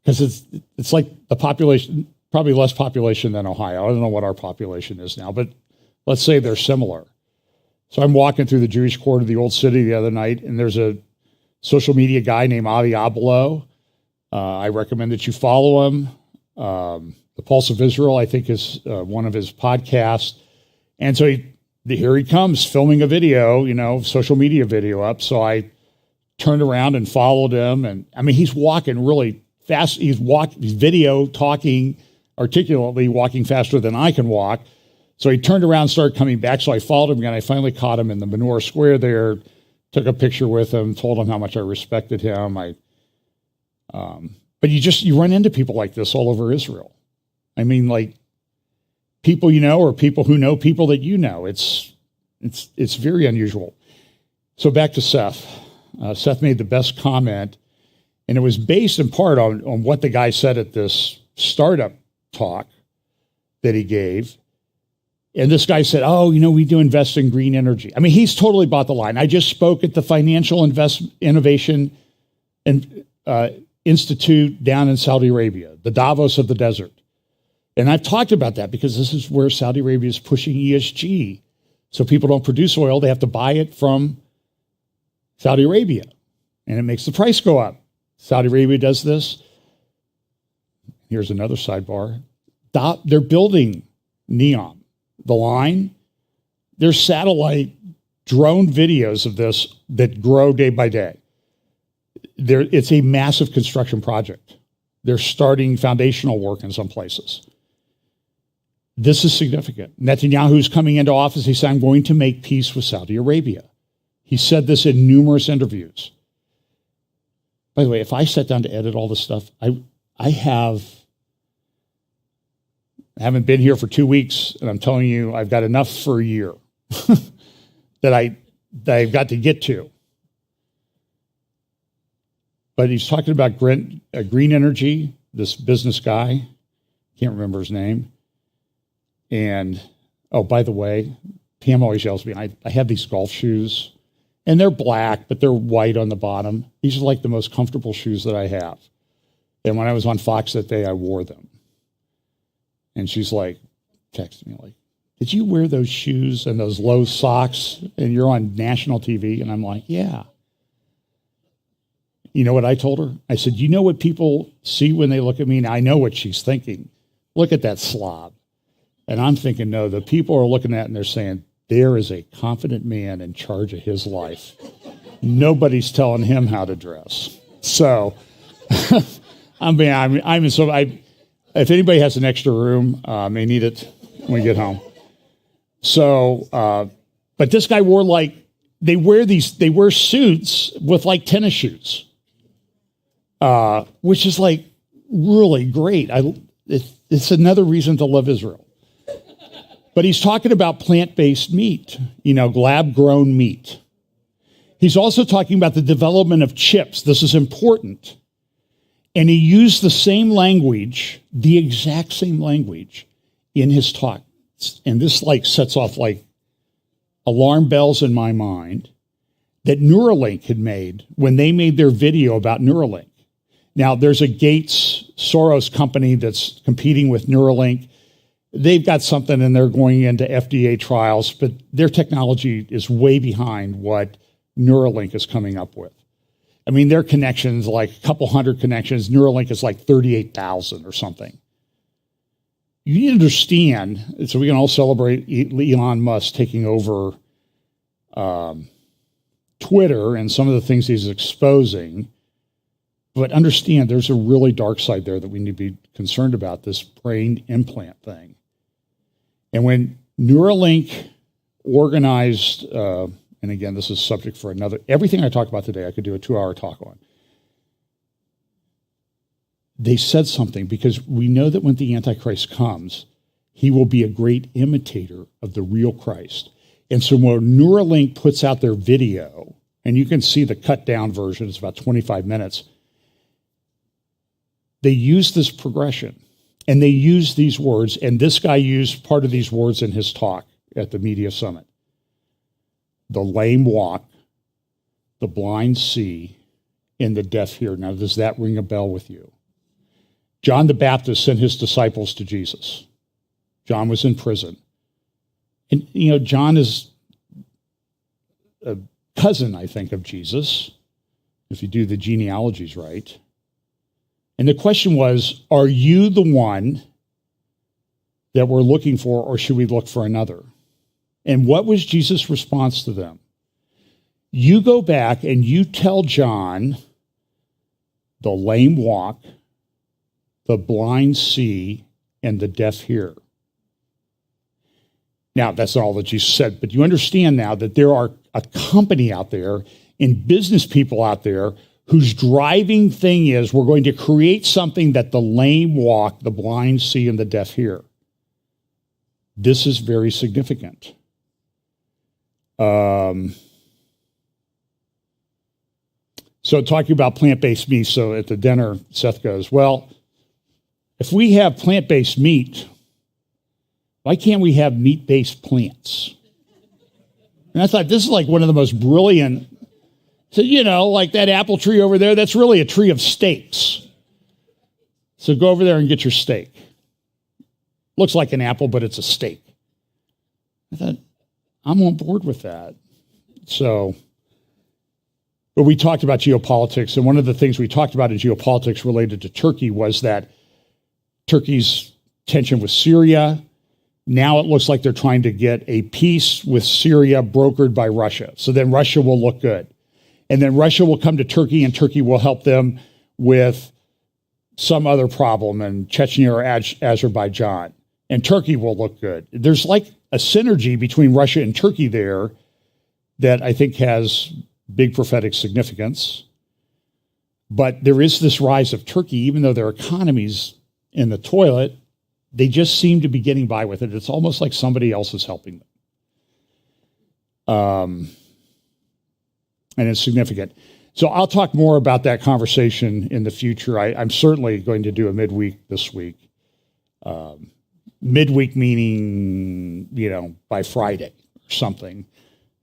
because it's like the population, probably less population than Ohio. I don't know what our population is now, but let's say they're similar. So I'm walking through the Jewish quarter of the Old City the other night, and there's a social media guy named Avi Abelo. I recommend that you follow him. The Pulse of Israel, I think, is one of his podcasts. And so here he comes filming a video, social media video up. So I turned around and followed him. And I mean, he's walking really fast. He's video talking articulately, walking faster than I can walk. So he turned around and started coming back. So I followed him again. I finally caught him in the Menorah Square there, took a picture with him, told him how much I respected him. But you run into people like this all over Israel. I mean, like people or people who know people that you know. It's very unusual. So back to Seth. Seth made the best comment, and it was based in part on what the guy said at this startup talk that he gave. And this guy said, we do invest in green energy. I mean, he's totally bought the line. I just spoke at the Financial Innovation Institute down in Saudi Arabia, the Davos of the desert. And I've talked about that because this is where Saudi Arabia is pushing ESG. So people don't produce oil. They have to buy it from Saudi Arabia. And it makes the price go up. Saudi Arabia does this. Here's another sidebar. They're building NEOM. The line, there's satellite drone videos of this that grow day by day. It's a massive construction project. They're starting foundational work in some places. This is significant. Netanyahu's coming into office. He said, I'm going to make peace with Saudi Arabia. He said this in numerous interviews. By the way, if I sat down to edit all this stuff, I haven't been here for 2 weeks, and I'm telling you, I've got enough for a year that I've got to get to. But he's talking about green energy, this business guy, can't remember his name. And, by the way, Pam always yells at me, I have these golf shoes, and they're black, but they're white on the bottom. These are like the most comfortable shoes that I have. And when I was on Fox that day, I wore them. And she's like, texting me like, did you wear those shoes and those low socks and you're on national TV? And I'm like, yeah. You know what I told her? I said, you know what people see when they look at me? And I know what she's thinking. Look at that slob. And I'm thinking, no, the people are looking at it and they're saying, there is a confident man in charge of his life. Nobody's telling him how to dress. So, if anybody has an extra room, may need it when we get home. So, but this guy wore they wear suits with like tennis shoes, which is like really great. It's another reason to love Israel. But he's talking about plant-based meat, lab-grown meat. He's also talking about the development of chips. This is important. And he used the same language, the exact same language, in his talk. And this sets off alarm bells in my mind that Neuralink had made when they made their video about Neuralink. Now, there's a Gates-Soros company that's competing with Neuralink. They've got something and they're going into FDA trials, but their technology is way behind what Neuralink is coming up with. I mean, their connections, like a couple hundred connections. Neuralink is like 38,000 or something. You need to understand, so we can all celebrate Elon Musk taking over Twitter and some of the things he's exposing, but understand there's a really dark side there that we need to be concerned about, this brain implant thing. And when Neuralink organized, and again, this is subject for everything I talk about today, I could do a 2-hour talk on. They said something because we know that when the Antichrist comes, he will be a great imitator of the real Christ. And so when Neuralink puts out their video, and you can see the cut down version, it's about 25 minutes, they use this progression and they use these words. And this guy used part of these words in his talk at the media summit. The lame walk, the blind see, and the deaf hear. Now, does that ring a bell with you? John the Baptist sent his disciples to Jesus. John was in prison. And, John is a cousin, I think, of Jesus, if you do the genealogies right. And the question was, are you the one that we're looking for, or should we look for another? And what was Jesus' response to them? You go back and you tell John, the lame walk, the blind see, and the deaf hear. Now, that's not all that Jesus said, but you understand now that there are a company out there and business people out there whose driving thing is we're going to create something that the lame walk, the blind see, and the deaf hear. This is very significant. So talking about plant-based meat, so at the dinner, Seth goes, well, if we have plant-based meat, why can't we have meat-based plants? And I thought, this is like one of the most brilliant, so, like that apple tree over there, that's really a tree of steaks. So go over there and get your steak. Looks like an apple, but it's a steak. I thought, I'm on board with that. So, but we talked about geopolitics, and one of the things we talked about in geopolitics related to Turkey was that Turkey's tension with Syria. Now it looks like they're trying to get a peace with Syria brokered by Russia. So then Russia will look good. And then Russia will come to Turkey, and Turkey will help them with some other problem in Chechnya or Azerbaijan. And Turkey will look good. There's like a synergy between Russia and Turkey there that I think has big prophetic significance. But there is this rise of Turkey, even though their economy's in the toilet, they just seem to be getting by with it. It's almost like somebody else is helping them. And it's significant. So I'll talk more about that conversation in the future. I'm certainly going to do a midweek this week. Midweek meaning, by Friday or something.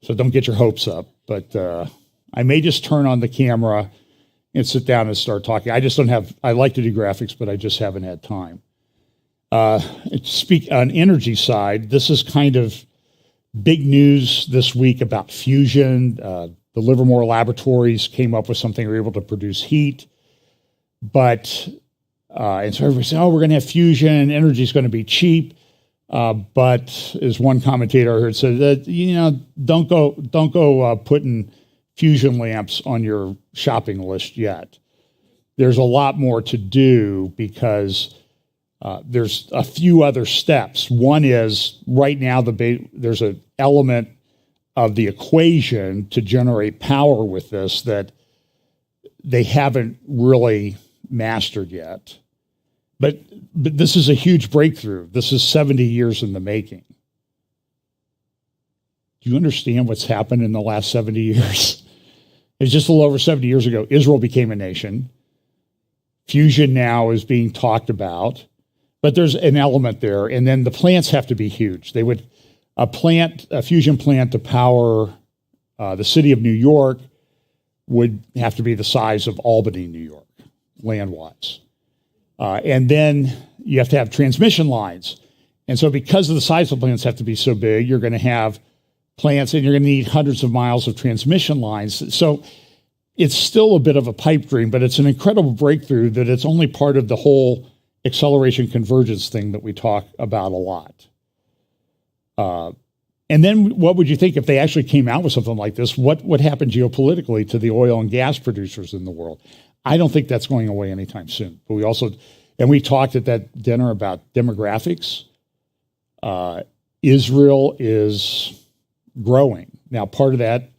So don't get your hopes up. But I may just turn on the camera and sit down and start talking. I like to do graphics, but I just haven't had time. Speak on energy side, this is kind of big news this week about fusion. The Livermore Laboratories came up with something, they were able to produce heat. But, and so everybody said, we're going to have fusion, energy is going to be cheap. But as one commentator I heard said that, don't go putting fusion lamps on your shopping list yet. There's a lot more to do because there's a few other steps. One is right now there's an element of the equation to generate power with this that they haven't really mastered yet. But this is a huge breakthrough. This is 70 years in the making. Do you understand what's happened in the last 70 years? It's just a little over 70 years ago, Israel became a nation. Fusion now is being talked about, but there's an element there. And then the plants have to be huge. A fusion plant to power the city of New York would have to be the size of Albany, New York, land-wise. And then you have to have transmission lines. And so because of the size of the plants have to be so big, you're going to have plants and you're going to need hundreds of miles of transmission lines. So it's still a bit of a pipe dream, but it's an incredible breakthrough that it's only part of the whole acceleration convergence thing that we talk about a lot. And then what would you think if they actually came out with something like this? What would happen geopolitically to the oil and gas producers in the world? I don't think that's going away anytime soon. But we talked at that dinner about demographics. Israel is growing. Now, part of that,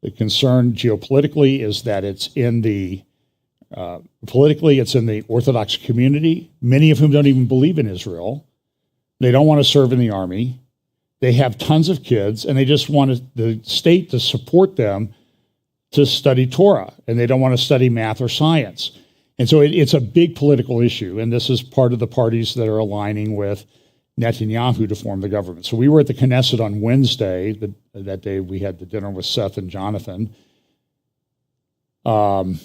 the concern geopolitically is that politically it's in the Orthodox community, many of whom don't even believe in Israel. They don't want to serve in the army. They have tons of kids, and they just want the state to support them to study Torah, and they don't want to study math or science. And so it's a big political issue, and this is part of the parties that are aligning with Netanyahu to form the government. So we were at the Knesset on Wednesday. That day we had the dinner with Seth and Jonathan. And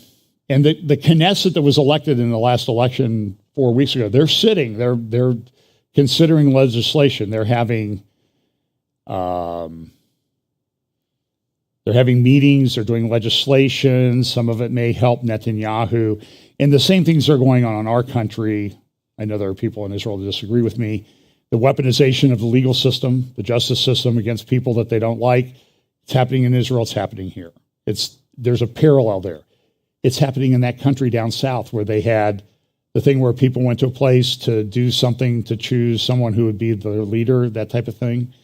the Knesset that was elected in the last election 4 weeks ago, they're considering legislation. They're having meetings, they're doing legislation. Some of it may help Netanyahu. And the same things are going on in our country. I know there are people in Israel that disagree with me. The weaponization of the legal system, the justice system against people that they don't like. It's happening in Israel, it's happening here. There's a parallel there. It's happening in that country down south where they had the thing where people went to a place to do something to choose someone who would be their leader, that type of thing.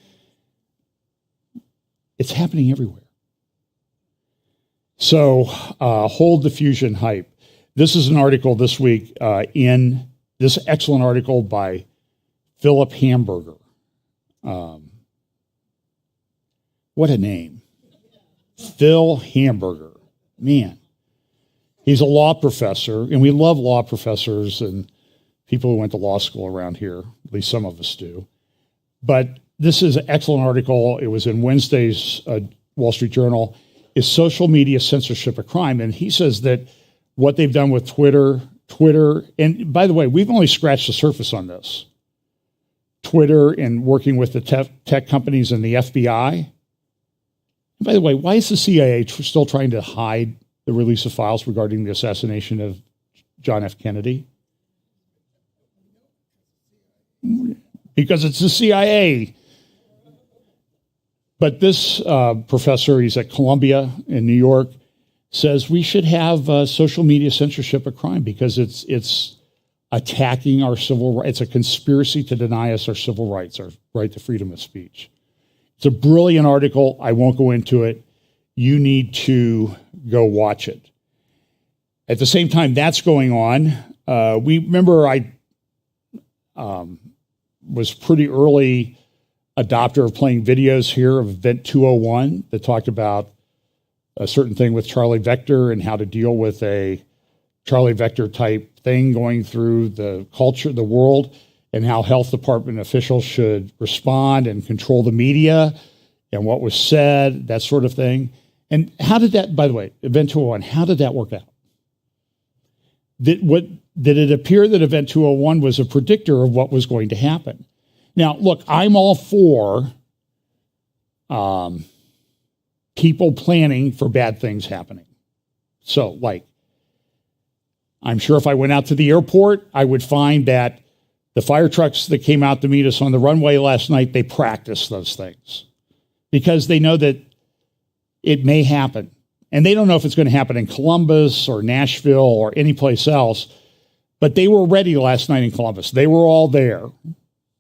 It's happening everywhere. So hold the fusion hype. This is an article this week in this excellent article by Philip Hamburger. What a name. Phil Hamburger. Man. He's a law professor, and we love law professors and people who went to law school around here. At least some of us do. But this is an excellent article. It was in Wednesday's Wall Street Journal. Is social media censorship a crime? And he says that what they've done with Twitter, and by the way, we've only scratched the surface on this. Twitter and working with the tech companies and the FBI. And by the way, why is the CIA still trying to hide the release of files regarding the assassination of John F. Kennedy? Because it's the CIA. But this professor, he's at Columbia in New York, says we should have social media censorship a crime because it's attacking our civil rights. It's a conspiracy to deny us our civil rights, our right to freedom of speech. It's a brilliant article. I won't go into it. You need to go watch it. At the same time that's going on, we remember I was pretty early adopter of playing videos here of Event 201 that talked about a certain thing with Charlie Vector and how to deal with a Charlie Vector type thing going through the culture, the world, and how health department officials should respond and control the media and what was said, that sort of thing. And how did that, by the way, Event 201, how did that work out? Did it appear that Event 201 was a predictor of what was going to happen? Now, look, I'm all for people planning for bad things happening. So, like, I'm sure if I went out to the airport, I would find that The fire trucks that came out to meet us on the runway last night, they practice those things because they know that it may happen. And they don't know if it's going to happen in Columbus or Nashville or any place else, but they were ready last night in Columbus. They were all there.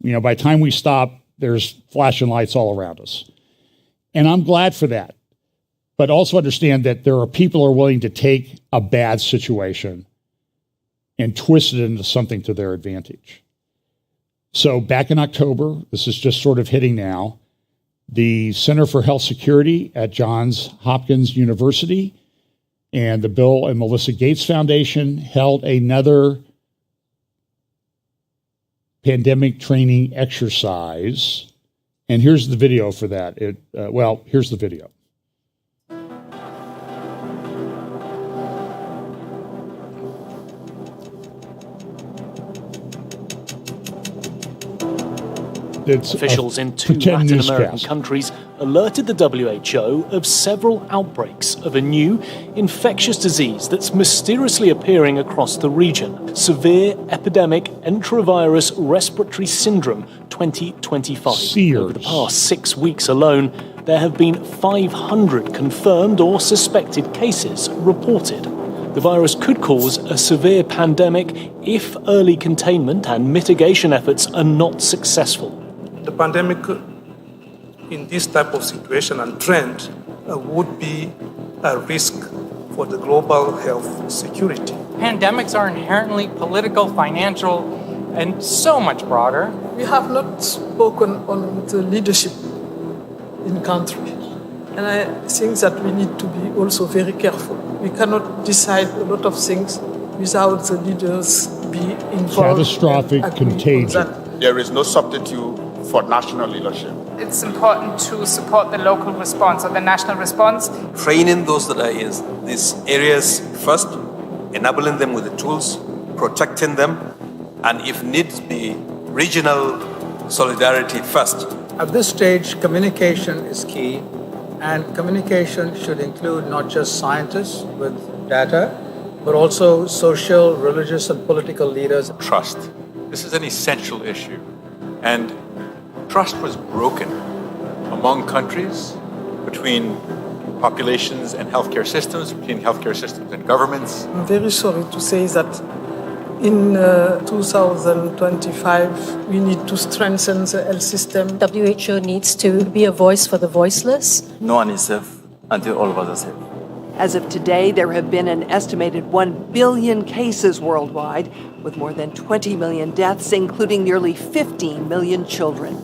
You know, by the time we stopped, there's flashing lights all around us. And I'm glad for that. But also understand that there are people who are willing to take a bad situation and twist it into something to their advantage. So back in October, this is just sort of hitting now, the Center for Health Security at Johns Hopkins University and the Bill and Melissa Gates Foundation held another pandemic training exercise. And here's the video for that. Here's the video. Officials in 2 Latin American countries alerted the WHO of several outbreaks of a new infectious disease that's mysteriously appearing across the region. Severe Epidemic Enterovirus Respiratory Syndrome 2025. Over the past 6 weeks alone, there have been 500 confirmed or suspected cases reported. The virus could cause a severe pandemic if early containment and mitigation efforts are not successful. The pandemic in this type of situation and trend would be a risk for the global health security. Pandemics are inherently political, financial, and so much broader. We have not spoken on the leadership in country. And I think that we need to be also very careful. We cannot decide a lot of things without the leaders be involved. Catastrophic contagion. There is no substitute for national leadership. It's important to support the local response or the national response. Training those that are in these areas first, enabling them with the tools, protecting them, and if needs be, regional solidarity first. At this stage, communication is key, and communication should include not just scientists with data, but also social, religious, and political leaders. Trust. This is an essential issue, and trust was broken among countries, between populations and healthcare systems, between healthcare systems and governments. I'm very sorry to say that in 2025, we need to strengthen the health system. WHO needs to be a voice for the voiceless. No one is safe until all of us are safe. As of today, there have been an estimated 1 billion cases worldwide, with more than 20 million deaths, including nearly 15 million children.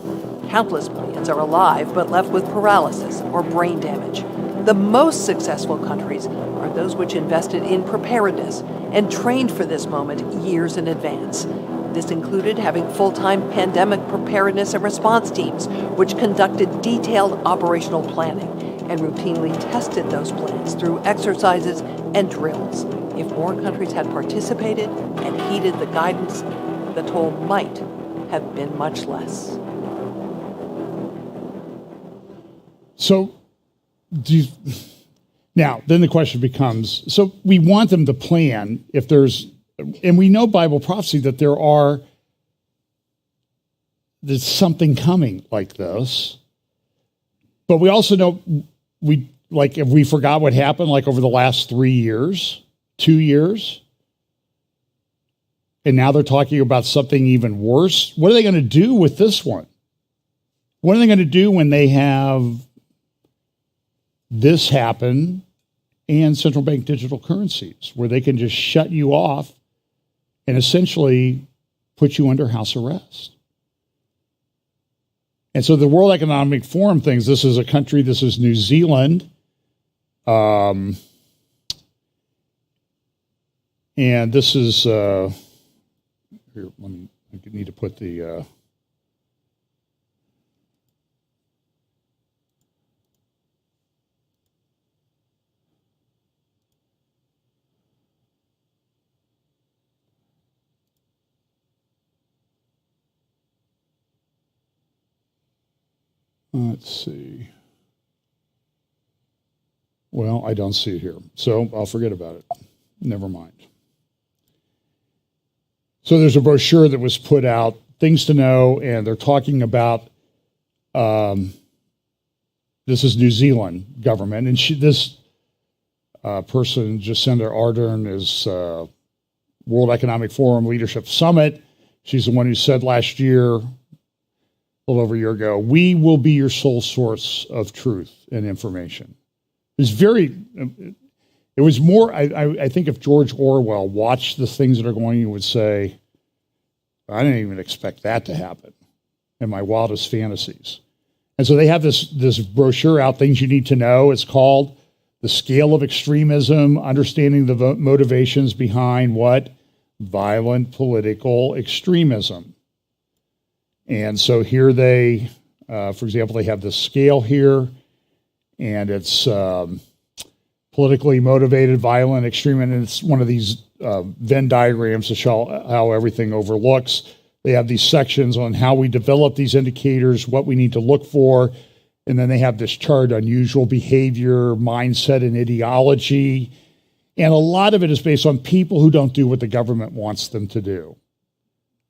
Countless millions are alive but left with paralysis or brain damage. The most successful countries are those which invested in preparedness and trained for this moment years in advance. This included having full-time pandemic preparedness and response teams, which conducted detailed operational planning and routinely tested those plans through exercises and drills. If more countries had participated and heeded the guidance, the toll might have been much less. So, now, then the question becomes, so we want them to plan if there's, and we know Bible prophecy that there's something coming like this, but we also know if we forgot what happened like over the last 3 years, 2 years, and now they're talking about something even worse. What are they going to do with this one? What are they going to do when they have this happen and central bank digital currencies, where they can just shut you off and essentially put you under house arrest? And so the World Economic Forum thinks this is a country, this is New Zealand, and this is, here, I need to put the, let's see. Well, I don't see it here, so I'll forget about it. Never mind. So there's a brochure that was put out, things to know, and they're talking about, this is New Zealand government, and this person, Jacinda Ardern, is World Economic Forum Leadership Summit. She's the one who said last year, a little over a year ago, we will be your sole source of truth and information. It was more, I think if George Orwell watched the things that are going, he would say, I didn't even expect that to happen in my wildest fantasies. And so they have this brochure out, Things You Need to Know. It's called The Scale of Extremism, Understanding the Motivations Behind what? Violent Political Extremism. And so here they, for example, they have this scale here, and it's politically motivated, violent, extreme, and it's one of these Venn diagrams to show how everything overlooks. They have these sections on how we develop these indicators, what we need to look for, and then they have this chart, unusual behavior, mindset, and ideology. And a lot of it is based on people who don't do what the government wants them to do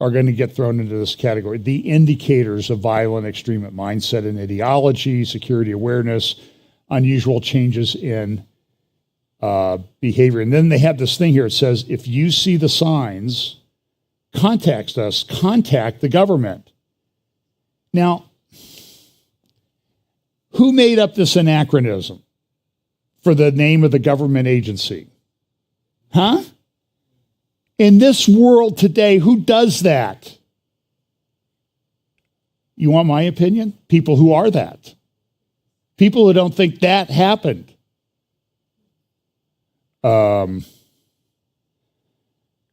are going to get thrown into this category. The indicators of violent, extreme mindset and ideology, security awareness, unusual changes in behavior. And then they have this thing here. It says, if you see the signs, contact us, contact the government. Now, who made up this anachronism for the name of the government agency? Huh? In this world today, who does that? You want my opinion? People who are that. People who don't think that happened.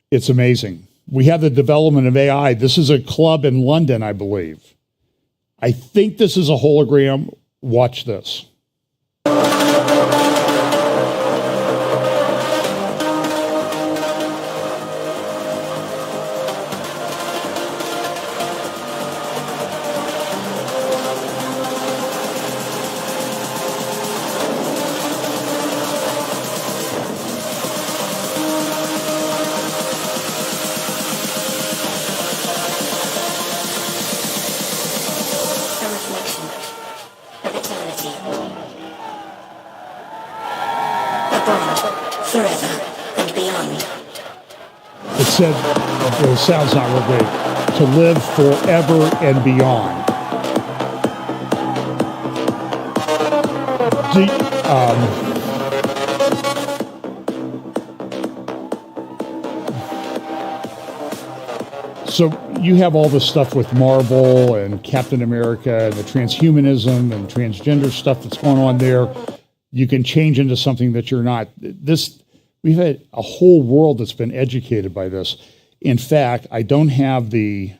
It's amazing. We have the development of AI. This is a club in London, I believe. I think this is a hologram. Watch this. Said, the sound's not real great, to live forever and beyond. So you have all this stuff with Marvel and Captain America and the transhumanism and transgender stuff that's going on there. You can change into something that you're not. We've had a whole world that's been educated by this. In fact, I don't have a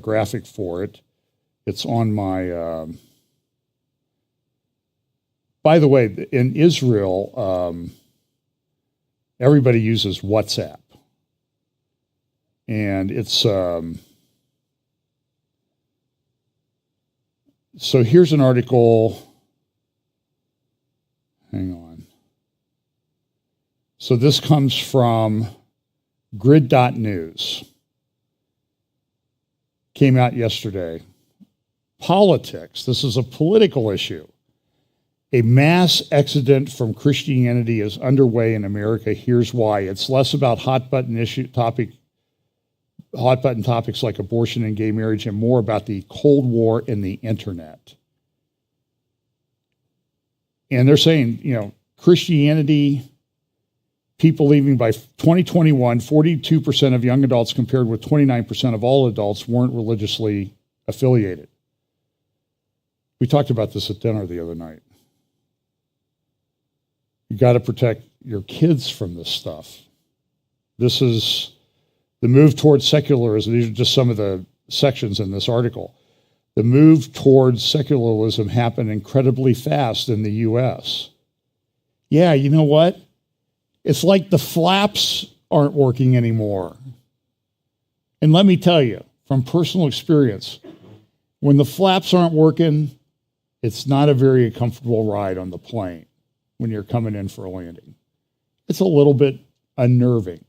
graphic for it. It's on my. By the way, in Israel, everybody uses WhatsApp, and it's. So here's an article. Hang on. So this comes from grid.news. Came out yesterday. Politics. This is a political issue. A mass exodus from Christianity is underway in America. Here's why. It's less about hot button topics like abortion and gay marriage and more about the Cold War and the internet. And they're saying, Christianity, people leaving by 2021, 42% of young adults compared with 29% of all adults weren't religiously affiliated. We talked about this at dinner the other night. You got to protect your kids from this stuff. This is the move towards secularism. These are just some of the sections in this article. The move towards secularism happened incredibly fast in the U.S. Yeah, you know what? It's like the flaps aren't working anymore. And let me tell you, from personal experience, when the flaps aren't working, it's not a very comfortable ride on the plane when you're coming in for a landing. It's a little bit unnerving.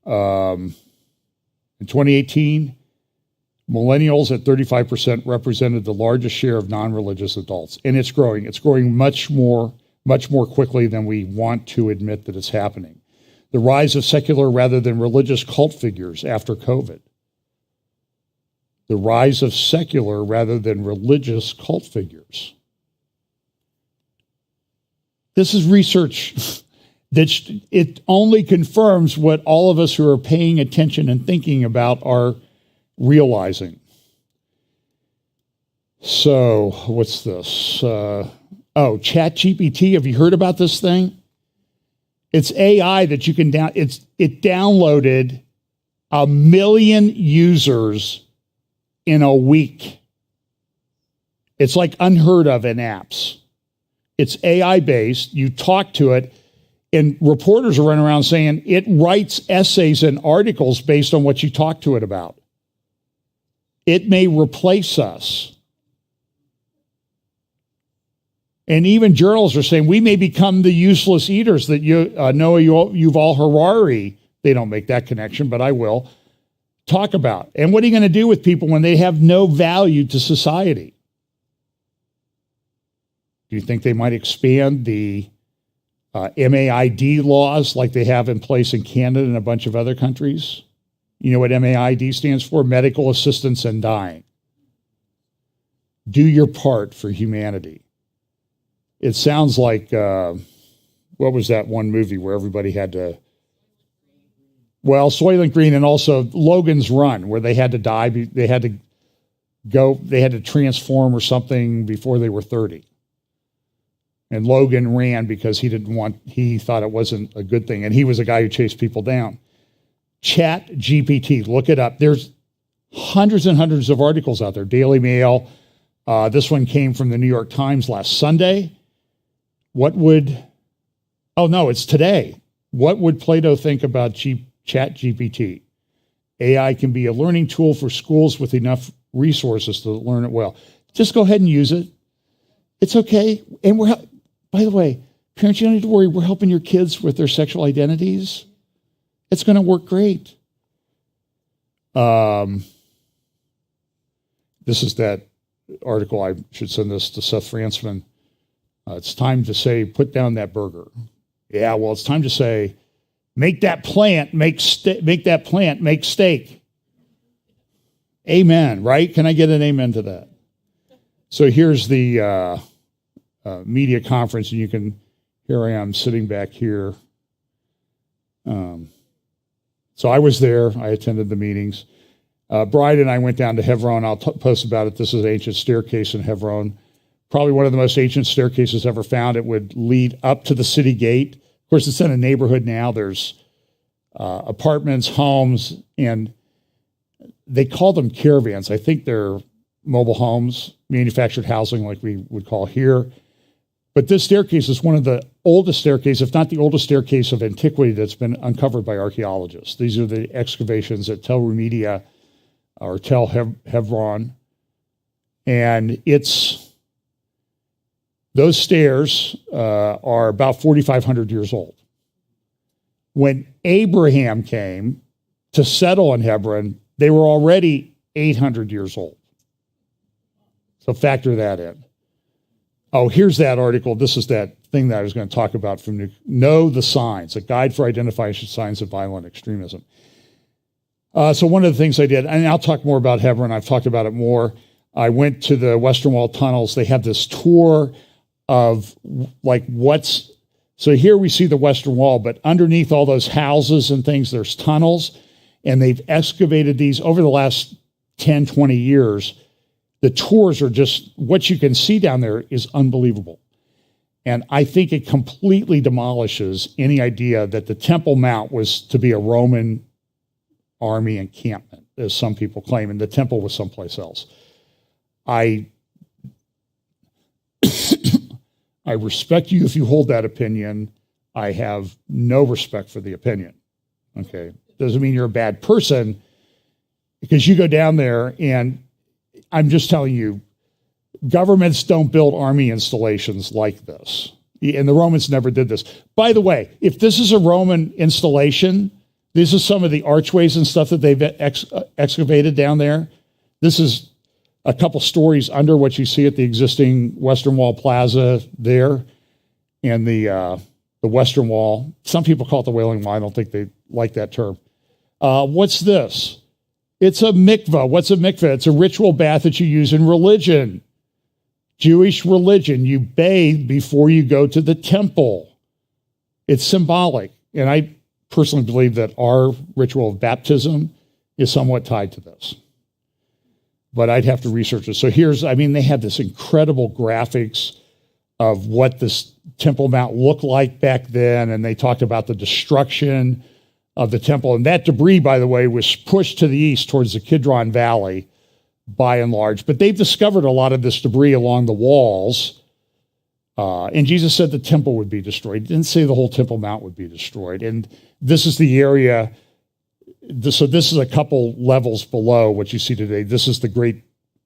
In 2018, millennials at 35% represented the largest share of non-religious adults. And it's growing. It's growing much more quickly than we want to admit that it's happening. The rise of secular rather than religious cult figures after COVID. The rise of secular rather than religious cult figures. This is research that it only confirms what all of us who are paying attention and thinking about are realizing. So, what's this? ChatGPT. Have you heard about this thing? It's AI that you can it downloaded 1 million users in a week. It's like unheard of in apps. It's AI based. You talk to it, and reporters are running around saying it writes essays and articles based on what you talk to it about. It may replace us. And even journalists are saying we may become the useless eaters that Noah Yuval Harari, they don't make that connection, but I will, talk about. And what are you going to do with people when they have no value to society? Do you think they might expand the MAID laws like they have in place in Canada and a bunch of other countries? You know what MAID stands for? Medical Assistance in Dying. Do your part for humanity. It sounds like, what was that one movie where everybody had to, well, Soylent Green, and also Logan's Run, where they had to die, they had to transform or something before they were 30. And Logan ran because he thought it wasn't a good thing. And he was a guy who chased people down. ChatGPT, look it up. There's hundreds and hundreds of articles out there. Daily Mail. This one came from the New York Times last Sunday. It's today. What would Plato think about ChatGPT? AI can be a learning tool for schools with enough resources to learn it well. Just go ahead and use it. It's okay. And by the way, parents, you don't need to worry. We're helping your kids with their sexual identities. It's going to work great. This is that article. I should send this to Seth Fransman. It's time to say, put down that burger. Yeah, well, it's time to say, make that plant make steak. Amen, right? Can I get an amen to that? So here's the media conference, and here I am sitting back here. So I was there. I attended the meetings. Bride and I went down to Hebron. I'll post about it. This is an ancient staircase in Hebron. Probably one of the most ancient staircases ever found. It would lead up to the city gate. Of course, it's in a neighborhood now. There's apartments, homes, and they call them caravans. I think they're mobile homes, manufactured housing like we would call here. But this staircase is one of the oldest staircases, if not the oldest staircase of antiquity that's been uncovered by archaeologists. These are the excavations at Tel Rumedia or Tel Hebron. And those stairs are about 4,500 years old. When Abraham came to settle in Hebron, they were already 800 years old. So factor that in. Oh, here's that article. This is that thing that I was going to talk about from Know the Signs, a guide for identifying signs of violent extremism. So one of the things I did, and I'll talk more about Hebron. I've talked about it more. I went to the Western Wall tunnels. They have this tour of so here we see the Western Wall, but underneath all those houses and things, there's tunnels, and they've excavated these over the last 10, 20 years. The tours are just, what you can see down there is unbelievable. And I think it completely demolishes any idea that the Temple Mount was to be a Roman army encampment, as some people claim, and the temple was someplace else. I respect you if you hold that opinion. I have no respect for the opinion. Okay. Doesn't mean you're a bad person, because you go down there, and I'm just telling you, governments don't build army installations like this. And the Romans never did this. By the way, if this is a Roman installation, This is some of the archways and stuff that they've excavated down there. This is a couple stories under what you see at the existing Western Wall Plaza there and the Western Wall. Some people call it the Wailing Wall. I don't think they like that term. What's this? It's a mikvah. What's a mikvah? It's a ritual bath that you use in religion. Jewish religion. You bathe before you go to the temple. It's symbolic. And I personally believe that our ritual of baptism is somewhat tied to this. But I'd have to research it. So they have this incredible graphics of what this Temple Mount looked like back then, and they talked about the destruction of the temple. And that debris, by the way, was pushed to the east towards the Kidron Valley, by and large. But they've discovered a lot of this debris along the walls. And Jesus said the temple would be destroyed. He didn't say the whole Temple Mount would be destroyed. And this is the area. So this is a couple levels below what you see today. This is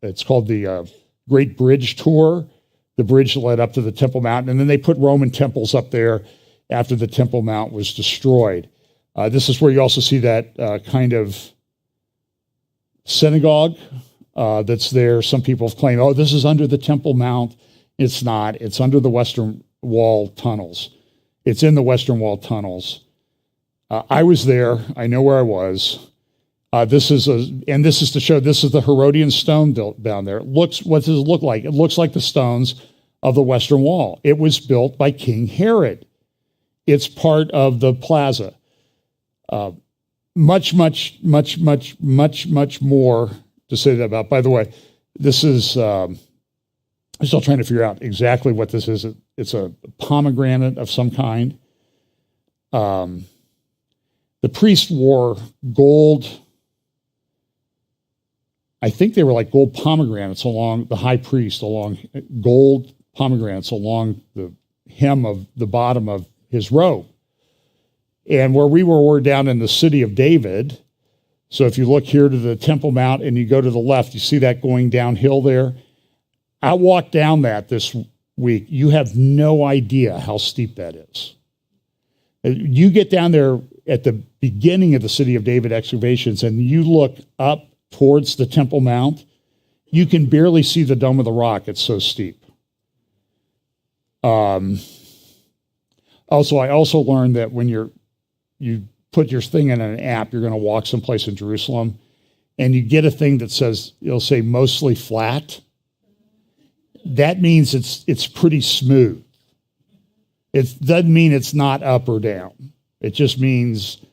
it's called the Great Bridge Tour, the bridge that led up to the Temple Mount. And then they put Roman temples up there after the Temple Mount was destroyed. This is where you also see that kind of synagogue that's there. Some people have claimed, this is under the Temple Mount. It's not. It's under the Western Wall tunnels. It's in the Western Wall tunnels. I was there. I know where I was. This is to show this is the Herodian stone built down there. What does it look like? It looks like the stones of the Western Wall. It was built by King Herod. It's part of the plaza. Much more to say that about. By the way, this is, I'm still trying to figure out exactly what this is. It's a pomegranate of some kind. The priest wore gold, I think they were like gold pomegranates along the high priest, along gold pomegranates along the hem of the bottom of his robe. And where we were down in the city of David. So if you look here to the Temple Mount and you go to the left, you see that going downhill there. I walked down that this week. You have no idea how steep that is. You get down there at the beginning of the city of David excavations and you look up towards the Temple Mount, you can barely see the Dome of the Rock. It's so steep. Also, I also learned that when you put your thing in an app, you're going to walk someplace in Jerusalem, and you get a thing that says, it'll say mostly flat. That means it's pretty smooth. It doesn't mean it's not up or down. It just means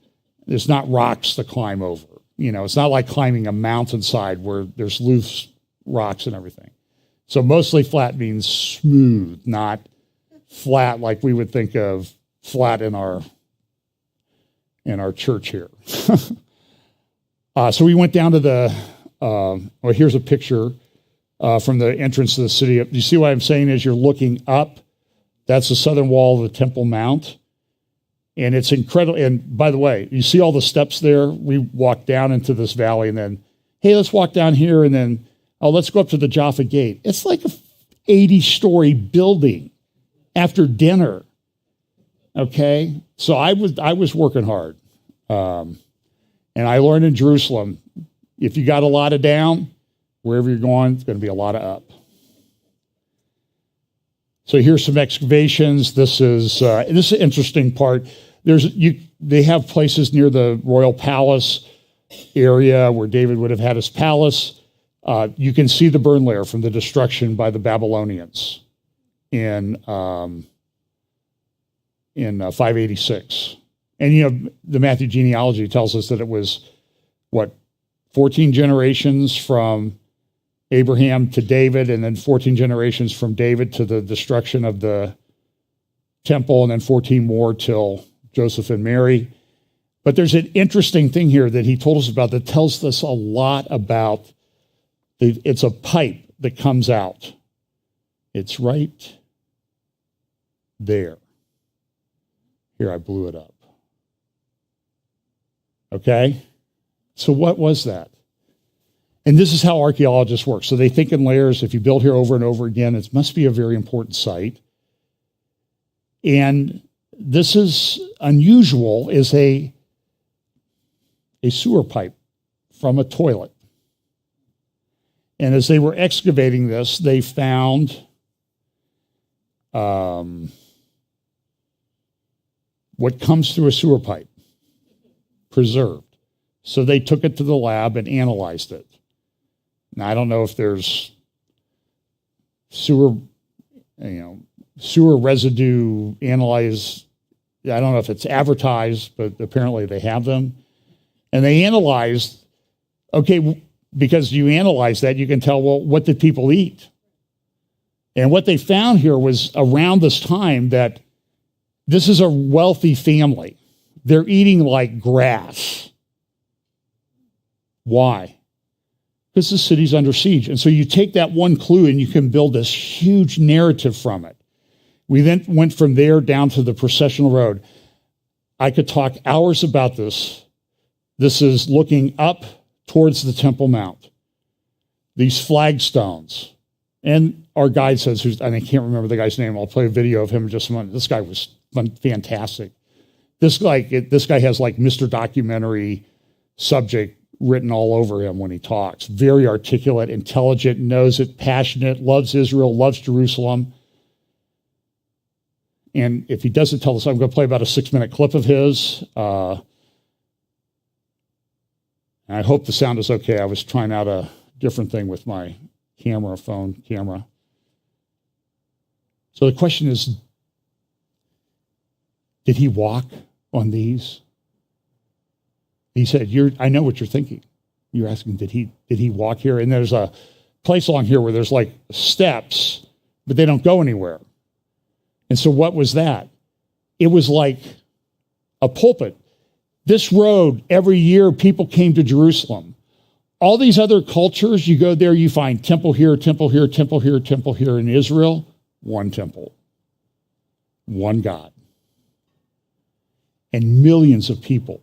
there's not rocks to climb over. It's not like climbing a mountainside where there's loose rocks and everything. So mostly flat means smooth, not flat like we would think of flat in our church here. So we went down to here's a picture from the entrance to the city. You see what I'm saying is you're looking up. That's the southern wall of the Temple Mount. And it's incredible. And by the way, you see all the steps there? We walked down into this valley and then, hey, let's walk down here. And then, let's go up to the Jaffa Gate. It's like a 80-story building after dinner. Okay? So I was working hard. And I learned in Jerusalem, if you got a lot of down, wherever you're going, it's going to be a lot of up. So here's some excavations. This is an interesting part. They have places near the royal palace area where David would have had his palace. You can see the burn layer from the destruction by the Babylonians in 586. And the Matthew genealogy tells us that it was 14 generations from Abraham to David, and then 14 generations from David to the destruction of the temple, and then 14 more till Joseph and Mary. But there's an interesting thing here that he told us about that tells us a lot about it's a pipe that comes out. It's right there. Here, I blew it up. Okay? So what was that? And this is how archaeologists work. So they think in layers. If you build here over and over again, it must be a very important site. And this is unusual, is a a sewer pipe from a toilet. And as they were excavating this, they found what comes through a sewer pipe, preserved. So they took it to the lab and analyzed it. Now, I don't know if there's sewer residue analyzed. I don't know if it's advertised, but apparently they have them. And they analyzed, okay, because you analyze that, you can tell, well, what did people eat? And what they found here was around this time that this is a wealthy family. They're eating like grass. Why? Because the city's under siege. And so you take that one clue and you can build this huge narrative from it. We then went from there down to the processional road. I could talk hours about this. This is looking up towards the Temple Mount. These flagstones. And our guide says, and I can't remember the guy's name. I'll play a video of him in just a moment. This guy was fantastic. This guy has like Mr. Documentary subject written all over him when he talks. Very articulate, intelligent, knows it, passionate, loves Israel, loves Jerusalem. And if he doesn't tell us, I'm going to play about a 6-minute clip of his. I hope the sound is okay. I was trying out a different thing with my phone camera. So the question is, did he walk on these? He said, I know what you're thinking. You're asking, did he walk here? And there's a place along here where there's like steps, but they don't go anywhere. And so what was that? It was like a pulpit. This road, every year, people came to Jerusalem. All these other cultures, you go there, you find temple here, temple here, temple here, temple here. In Israel, one temple, one God. And millions of people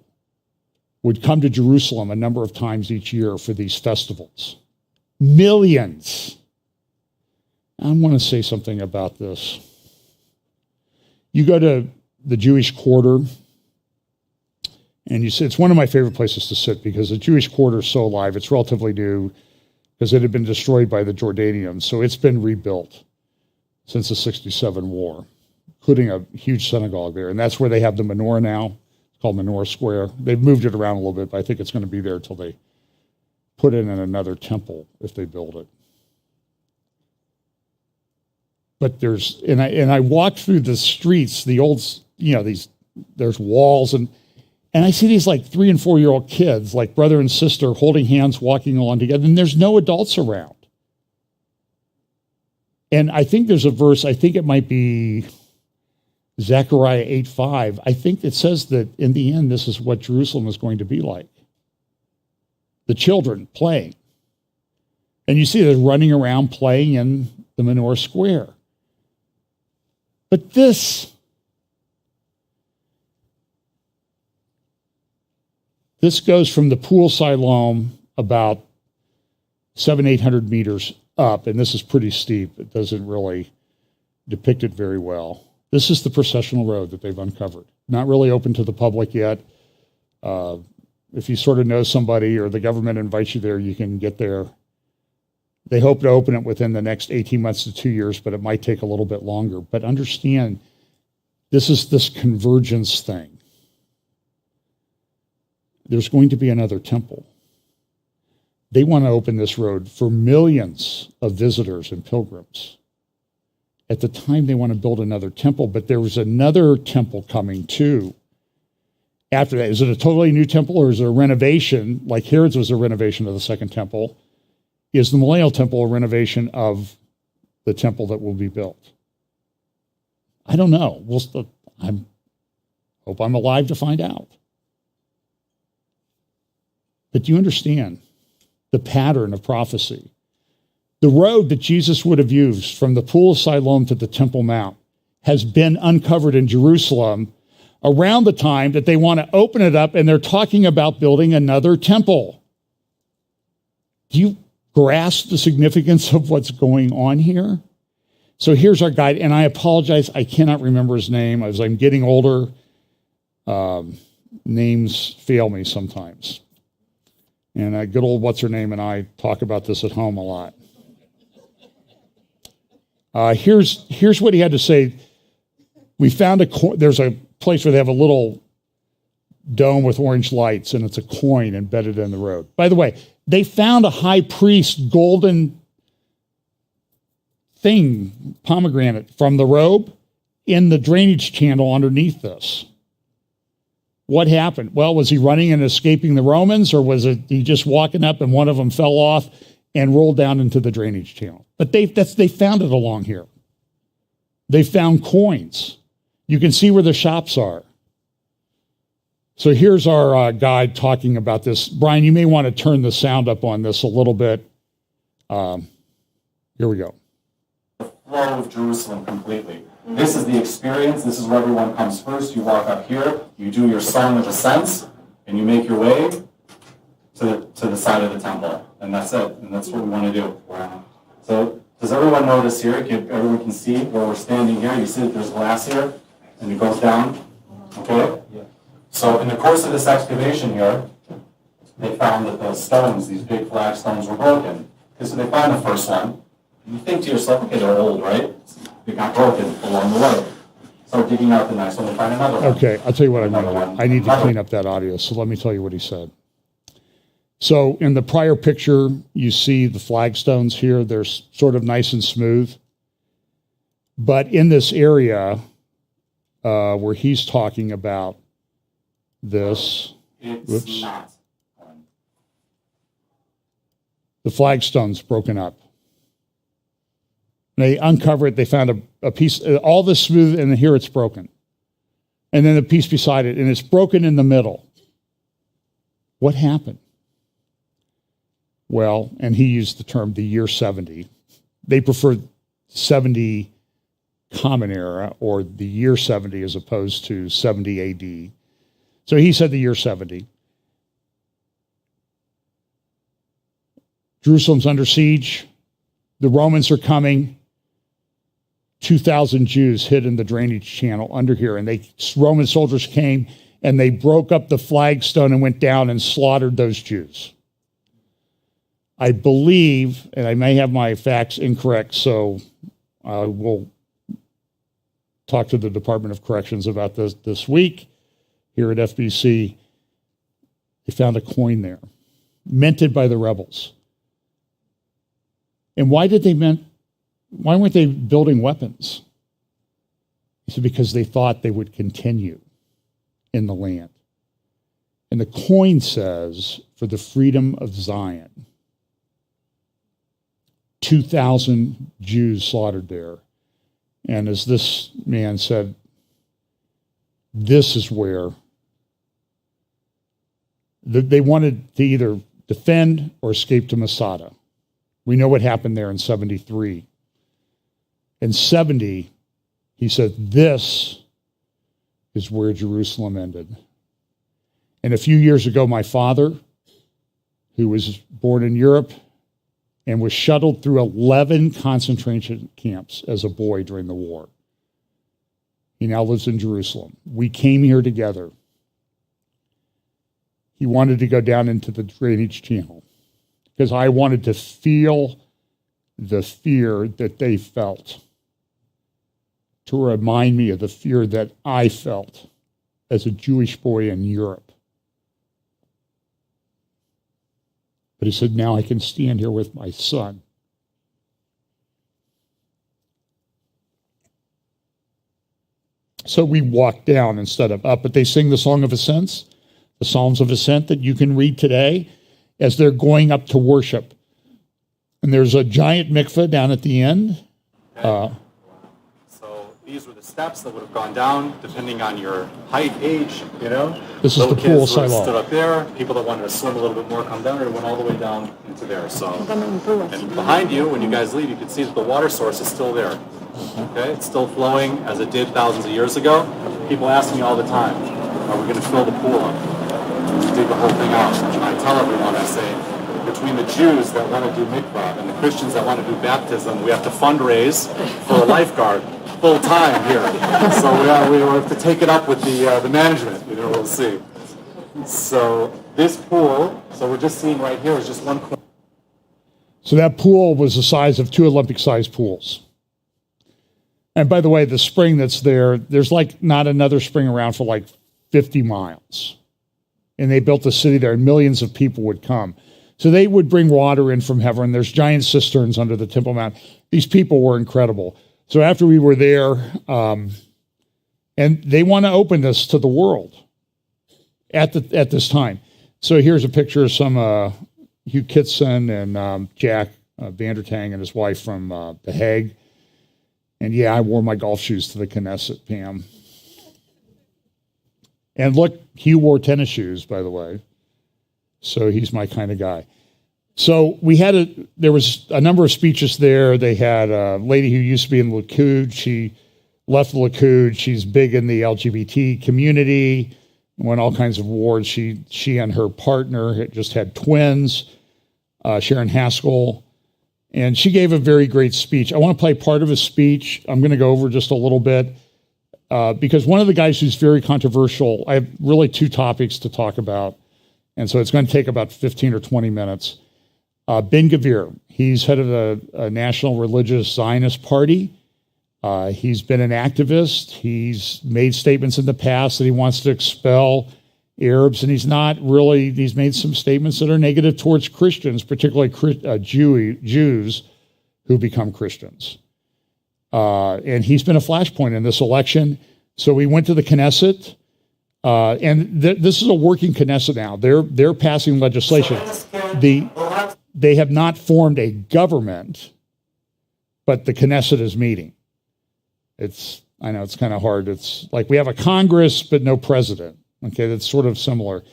would come to Jerusalem a number of times each year for these festivals. Millions. I want to say something about this. You go to the Jewish Quarter, and you sit, it's one of my favorite places to sit because the Jewish Quarter is so alive. It's relatively new because it had been destroyed by the Jordanians, so it's been rebuilt since the 67 war, including a huge synagogue there. And that's where they have the menorah now. It's called Menorah Square. They've moved it around a little bit, but I think it's going to be there until they put it in another temple if they build it. But I walked through the streets, the old, there's walls, and I see these like 3 and 4 year old kids, like brother and sister, holding hands, walking along together, and there's no adults around. And I think there's a verse, I think it might be Zechariah 8:5. I think it says that in the end, this is what Jerusalem is going to be like. The children playing. And you see them running around playing in the Menorah Square. But this goes from the Pool Siloam about 700-800 meters up, and this is pretty steep. It doesn't really depict it very well. This is the processional road that they've uncovered. Not really open to the public yet. If you sort of know somebody or the government invites you there, you can get there. They hope to open it within the next 18 months to 2 years, but it might take a little bit longer. But understand, this is this convergence thing. There's going to be another temple. They want to open this road for millions of visitors and pilgrims. At the time, they want to build another temple, but there was another temple coming too. After that, is it a totally new temple or is it a renovation, like Herod's was a renovation of the second temple? Is the Millennial Temple a renovation of the temple that will be built? I don't know. I hope I'm alive to find out. But do you understand the pattern of prophecy? The road that Jesus would have used from the Pool of Siloam to the Temple Mount has been uncovered in Jerusalem around the time that they want to open it up, and they're talking about building another temple. Do you grasp the significance of what's going on here? So here's our guide, and I apologize, I cannot remember his name. As I'm getting older, names fail me sometimes. And good old what's-her-name and I talk about this at home a lot. Here's what he had to say. We found there's a place where they have a little dome with orange lights, and it's a coin embedded in the road. By the way, they found a high priest golden thing, pomegranate, from the robe in the drainage channel underneath this. What happened? Well, was he running and escaping the Romans, or was it he just walking up and one of them fell off and rolled down into the drainage channel? But they found it along here. They found coins. You can see where the shops are. So here's our guide talking about this. Brian, you may want to turn the sound up on this a little bit. Here we go. The flow of Jerusalem completely. This is the experience. This is where everyone comes first. You walk up here, you do your song of ascents, and you make your way to the side of the temple. And that's it. And that's what we want to do. So does everyone notice here? Everyone can see where we're standing here. You see that there's glass here, and it goes down. Okay? Yeah. So in the course of this excavation here, they found that the stones, these big flagstones, were broken. Okay, so they find the first one. And you think to yourself, okay, they're old, right? They got broken along the way. Start digging out the next one and find another one. Okay, I'll tell you what I need to clean up that audio, so let me tell you what he said. So in the prior picture, you see the flagstones here. They're sort of nice and smooth. But in this area where he's talking about this, it's not. The flagstone's broken up. They uncover it. They found a piece, all this smooth, and here it's broken. And then the piece beside it, and it's broken in the middle. What happened? Well, and he used the term the year 70. They prefer 70 Common Era, or the year 70 as opposed to 70 AD. So he said the year 70. Jerusalem's under siege. The Romans are coming. 2,000 Jews hid in the drainage channel under here, and Roman soldiers came and they broke up the flagstone and went down and slaughtered those Jews. I believe, and I may have my facts incorrect, so we'll talk to the Department of Corrections about this week here at FBC. They found a coin there, minted by the rebels. And why weren't they building weapons? He said because they thought they would continue in the land. And the coin says, for the freedom of Zion. 2,000 Jews slaughtered there. And as this man said, this is where they wanted to either defend or escape to Masada. We know what happened there in 73. In 70, he said, this is where Jerusalem ended. And a few years ago, my father, who was born in Europe and was shuttled through 11 concentration camps as a boy during the war, he now lives in Jerusalem. We came here together. He wanted to go down into the drainage channel because I wanted to feel the fear that they felt, to remind me of the fear that I felt as a Jewish boy in Europe. But he said, now I can stand here with my son. So we walk down instead of up, but they sing the Song of Ascents, the Psalms of Ascent that you can read today as they're going up to worship. And there's a giant mikveh down at the end. These were the steps that would have gone down, depending on your height, age, you know. This is the pool sort of Siloam. Stood up there. People that wanted to swim a little bit more come down, or went all the way down into there. So, and behind you, when you guys leave, you can see that the water source is still there. Okay, it's still flowing as it did thousands of years ago. People ask me all the time, "Are we going to fill the pool up? Dig the whole thing out?" And I tell everyone, I say, between the Jews that want to do mikvah and the Christians that want to do baptism, we have to fundraise for a lifeguard full time here. So we have to take it up with the management. You know, we'll see. So this pool, so we're just seeing right here, is just one pool. So that pool was the size of 2 Olympic-sized pools. And by the way, the spring that's there, there's like not another spring around for like 50 miles. And they built a city there, and millions of people would come. So they would bring water in from heaven. There's giant cisterns under the Temple Mount. These people were incredible. So after we were there, and they want to open this to the world at this time. So here's a picture of some Hugh Kitson and Jack Vandertang and his wife from The Hague. And yeah, I wore my golf shoes to the Knesset, Pam. And look, Hugh wore tennis shoes, by the way. So he's my kind of guy. So there was a number of speeches there. They had a lady who used to be in the Likud. She left the Likud. She's big in the LGBT community, won all kinds of awards. She and her partner had just had twins, Sharon Haskell, and she gave a very great speech. I want to play part of his speech. I'm going to go over just a little bit because one of the guys who's very controversial, I have really 2 topics to talk about, and so it's going to take about 15 or 20 minutes. Ben-Gvir, he's head of a national religious Zionist party. He's been an activist. He's made statements in the past that he wants to expel Arabs, and he's made some statements that are negative towards Christians, particularly Jews who become Christians. And he's been a flashpoint in this election. So we went to the Knesset, and this is a working Knesset now. They're passing legislation. They have not formed a government, but the Knesset is meeting. I know it's kind of hard. It's like we have a Congress, but no president. Okay, that's sort of similar.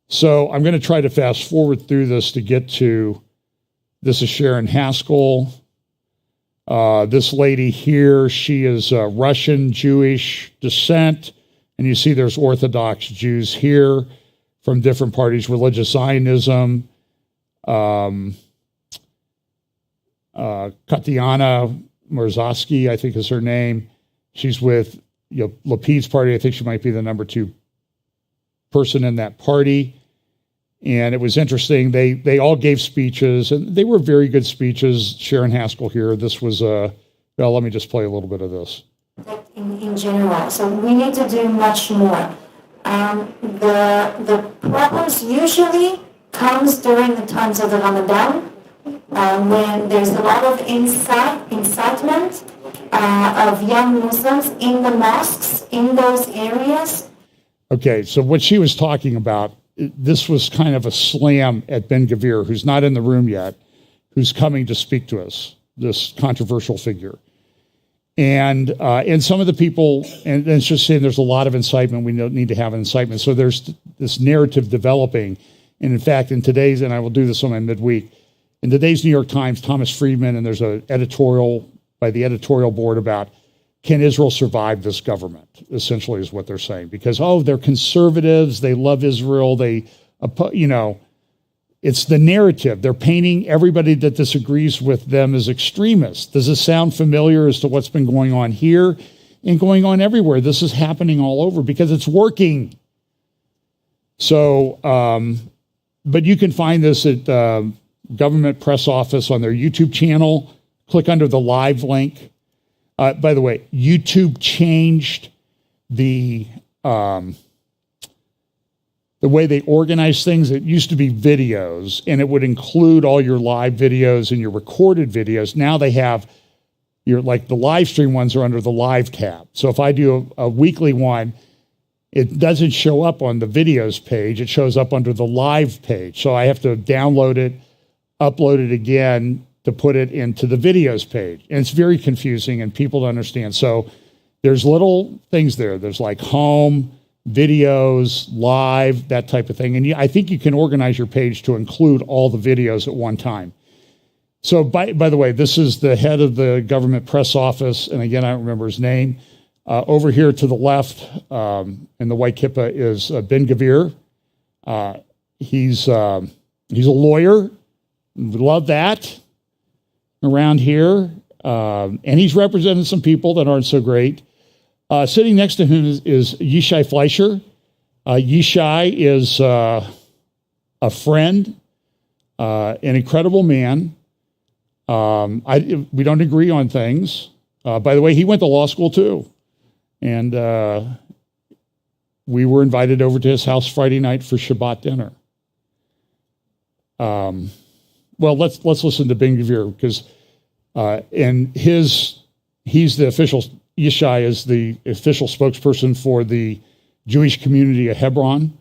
So I'm going to try to fast forward through this to get to, this is Sharon Haskell. This lady here, she is Russian Jewish descent. And you see there's Orthodox Jews here from different parties, religious Zionism. Tatiana Marzowski, I think is her name. She's with Lapid's party. I think she might be the number 2 person in that party. And it was interesting. They all gave speeches, and they were very good speeches. Sharon Haskell here. This was let me just play a little bit of this. In general, so we need to do much more. The problems usually comes during the times of the Ramadan, when there's a lot of incitement of young Muslims in the mosques in those areas. Okay, so what she was talking about, this was kind of a slam at Ben-Gvir, who's not in the room yet, who's coming to speak to us, this controversial figure. And some of the people, and it's just saying there's a lot of incitement. We don't need to have incitement. So there's this narrative developing. And in fact, in today's, and I will do this on my midweek, in today's New York Times, Thomas Friedman, and there's an editorial by the editorial board about, can Israel survive this government, essentially is what they're saying. Because, they're conservatives, they love Israel, it's the narrative. They're painting everybody that disagrees with them as extremists. Does this sound familiar as to what's been going on here and going on everywhere? This is happening all over because it's working. So, but you can find this at Government Press Office on their YouTube channel. Click under the live link. By the way, YouTube changed the way they organize things. It used to be videos, and it would include all your live videos and your recorded videos. Now they have the live stream ones are under the live tab. So if I do a weekly one, it doesn't show up on the videos page. It shows up under the live page. So I have to download it, upload it again to put it into the videos page. And it's very confusing and people don't understand. So there's little things there. There's like home, videos, live, that type of thing. And I think you can organize your page to include all the videos at one time. So by the way, this is the head of the Government Press Office. And again, I don't remember his name. Over here to the left in the white kippah is Ben-Gvir. He's a lawyer. We love that around here. And he's represented some people that aren't so great. Sitting next to him is Yishai Fleischer. Yishai is a friend, an incredible man. We don't agree on things. By the way, he went to law school too. And we were invited over to his house Friday night for Shabbat dinner. Well, let's listen to Ben Gvir because he's the official. Yishai is the official spokesperson for the Jewish community of Hebron.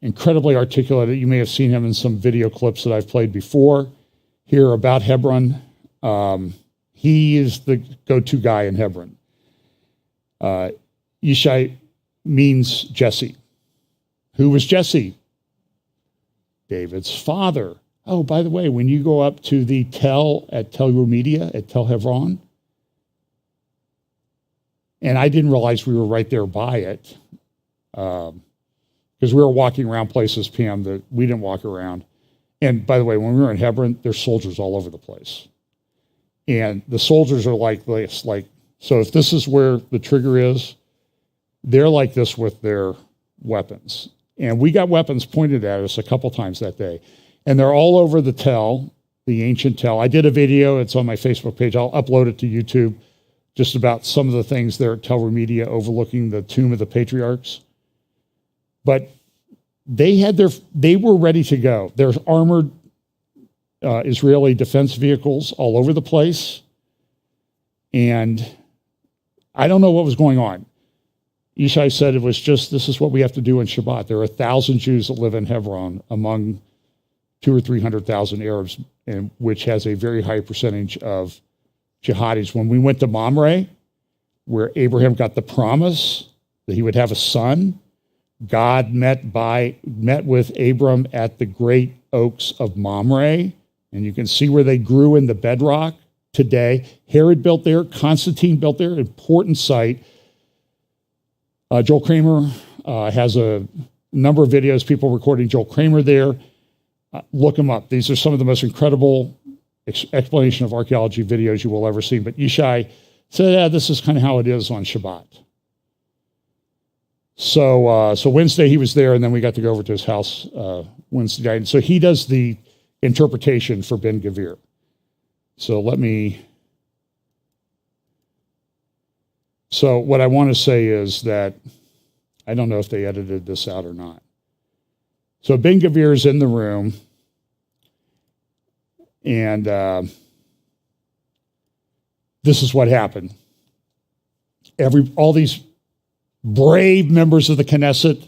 Incredibly articulate. You may have seen him in some video clips that I've played before here about Hebron. He is the go-to guy in Hebron. Yishai means Jesse. Who was Jesse? David's father. Oh, by the way, when you go up to the Tel at Tel Media at Tel Hebron, and I didn't realize we were right there by it, because we were walking around places, Pam, that we didn't walk around. And by the way, when we were in Hebron, there's soldiers all over the place. And the soldiers are like this, so if this is where the trigger is, they're like this with their weapons. And we got weapons pointed at us a couple times that day. And they're all over the Tel, the ancient Tel. I did a video, it's on my Facebook page. I'll upload it to YouTube, just about some of the things there at Tel Media overlooking the tomb of the patriarchs. But they were ready to go. There's armored Israeli defense vehicles all over the place. And I don't know what was going on. Yishai said it was just, this is what we have to do in Shabbat. There are 1,000 Jews that live in Hebron among 200,000 or 300,000 Arabs, and which has a very high percentage of jihadis. When we went to Mamre, where Abraham got the promise that he would have a son, God met with Abram at the great oaks of Mamre, and you can see where they grew in the bedrock today. Herod built there, Constantine built there, important site. Joel Kramer has a number of videos, people recording Joel Kramer there. Look them up. These are some of the most incredible explanation of archaeology videos you will ever see. But Yishai said, this is kind of how it is on Shabbat. So Wednesday he was there, and then we got to go over to his house Wednesday night. And so he does the interpretation for Ben Gvir. So So what I want to say is that I don't know if they edited this out or not. So Ben Gvir is in the room, and this is what happened. All these brave members of the Knesset,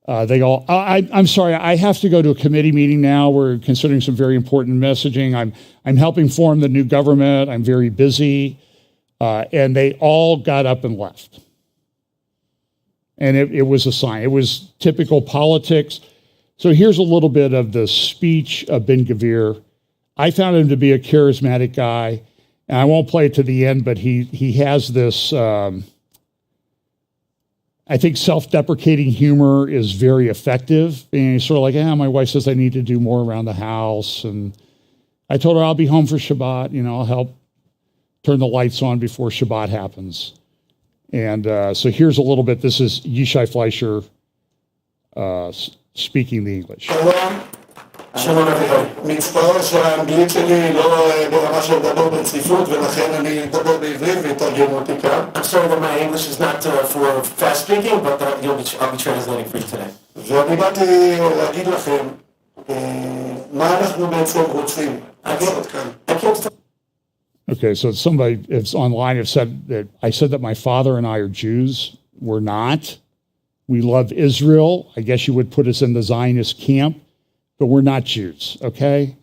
I'm sorry, I have to go to a committee meeting now. We're considering some very important messaging. I'm helping form the new government. I'm very busy. And they all got up and left. And it was a sign. It was typical politics. So here's a little bit of the speech of Ben Gvir. I found him to be a charismatic guy. And I won't play it to the end, but he has this, I think self-deprecating humor is very effective. And he's sort of like, my wife says I need to do more around the house. And I told her I'll be home for Shabbat. I'll help turn the lights on before Shabbat happens. And so here's a little bit. This is Yishai Fleischer speaking the English. שלום everybody. מצטער שהאנגלית שלי לא ברמה של לדבר ברציפות, ולכן אני אדבר בעברית ויתרגם אותי כאן. I'm sorry that my English is not for fast speaking, but I'll be translating for you today. ואני באתי להגיד לכם מה אנחנו בעצם רוצים. Okay, so somebody it's online have said that I said that my father and I are Jews. We're not. We love Israel. I guess you would put us in the Zionist camp, but we're not Jews, okay?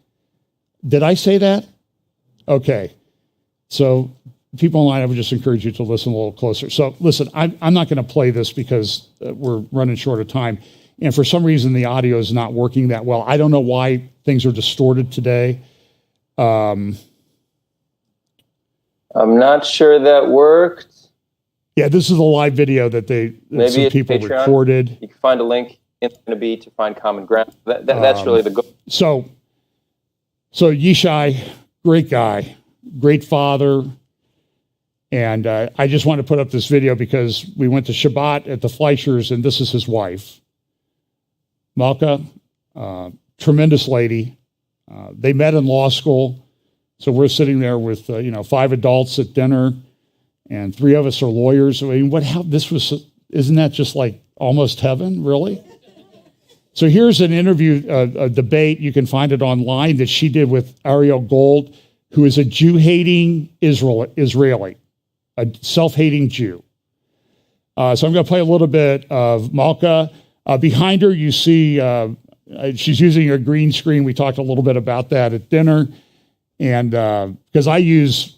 Did I say that? Okay. So people online, I would just encourage you to listen a little closer. So listen, I'm not going to play this because we're running short of time. And for some reason, the audio is not working that well. I don't know why things are distorted today. I'm not sure that worked. Yeah, this is a live video that some people Patreon. Recorded. You can find a link. It's going to be to find common ground. That's really the goal. So Yishai, great guy, great father. And I just want to put up this video because we went to Shabbat at the Fleischers, and this is his wife, Malka, tremendous lady. They met in law school, so we're sitting there with 5 adults at dinner, and 3 of us are lawyers. I mean, isn't that just like almost heaven, really? So here's an interview, a debate, you can find it online, that she did with Ariel Gold, who is a Jew-hating Israeli, a self-hating Jew. So I'm going to play a little bit of Malka. Behind her, you see she's using a green screen. We talked a little bit about that at dinner. And because I use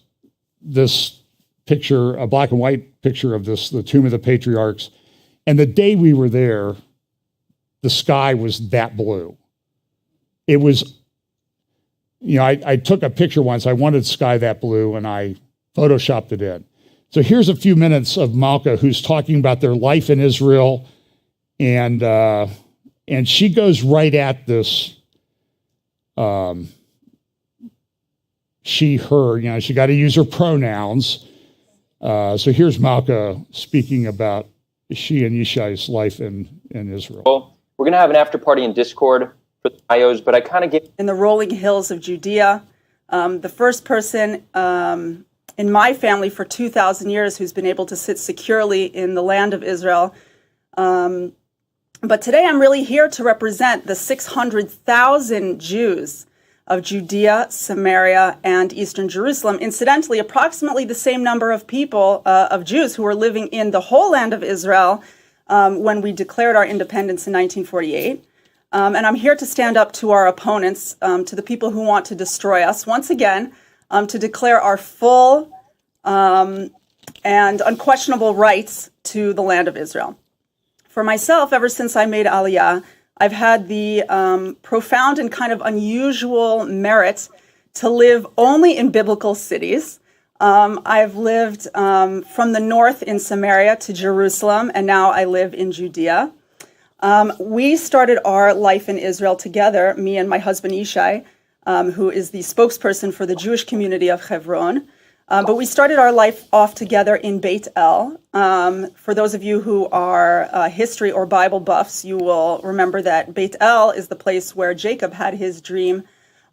this picture, a black and white picture of the Tomb of the Patriarchs. And the day we were there, the sky was that blue. It was, I took a picture once. I wanted sky that blue, and I photoshopped it in. So here's a few minutes of Malka, who's talking about their life in Israel, and she goes right at this. She, her. She got to use her pronouns. So here's Malka speaking about she and Yishai's life in Israel. We're going to have an after party in Discord for the IOs, but I kind of get... In the rolling hills of Judea, the first person in my family for 2,000 years who's been able to sit securely in the land of Israel. But today I'm really here to represent the 600,000 Jews of Judea, Samaria, and Eastern Jerusalem. Incidentally, approximately the same number of people, of Jews who were living in the whole land of Israel when we declared our independence in 1948. And I'm here to stand up to our opponents, to the people who want to destroy us, once again, to declare our full and unquestionable rights to the land of Israel. For myself, ever since I made Aliyah, I've had the profound and kind of unusual merit to live only in biblical cities. I've lived from the north in Samaria to Jerusalem, and now I live in Judea. We started our life in Israel together, me and my husband Yishai, who is the spokesperson for the Jewish community of Hebron. But we started our life off together in Beit El. For those of you who are history or Bible buffs, you will remember that Beit El is the place where Jacob had his dream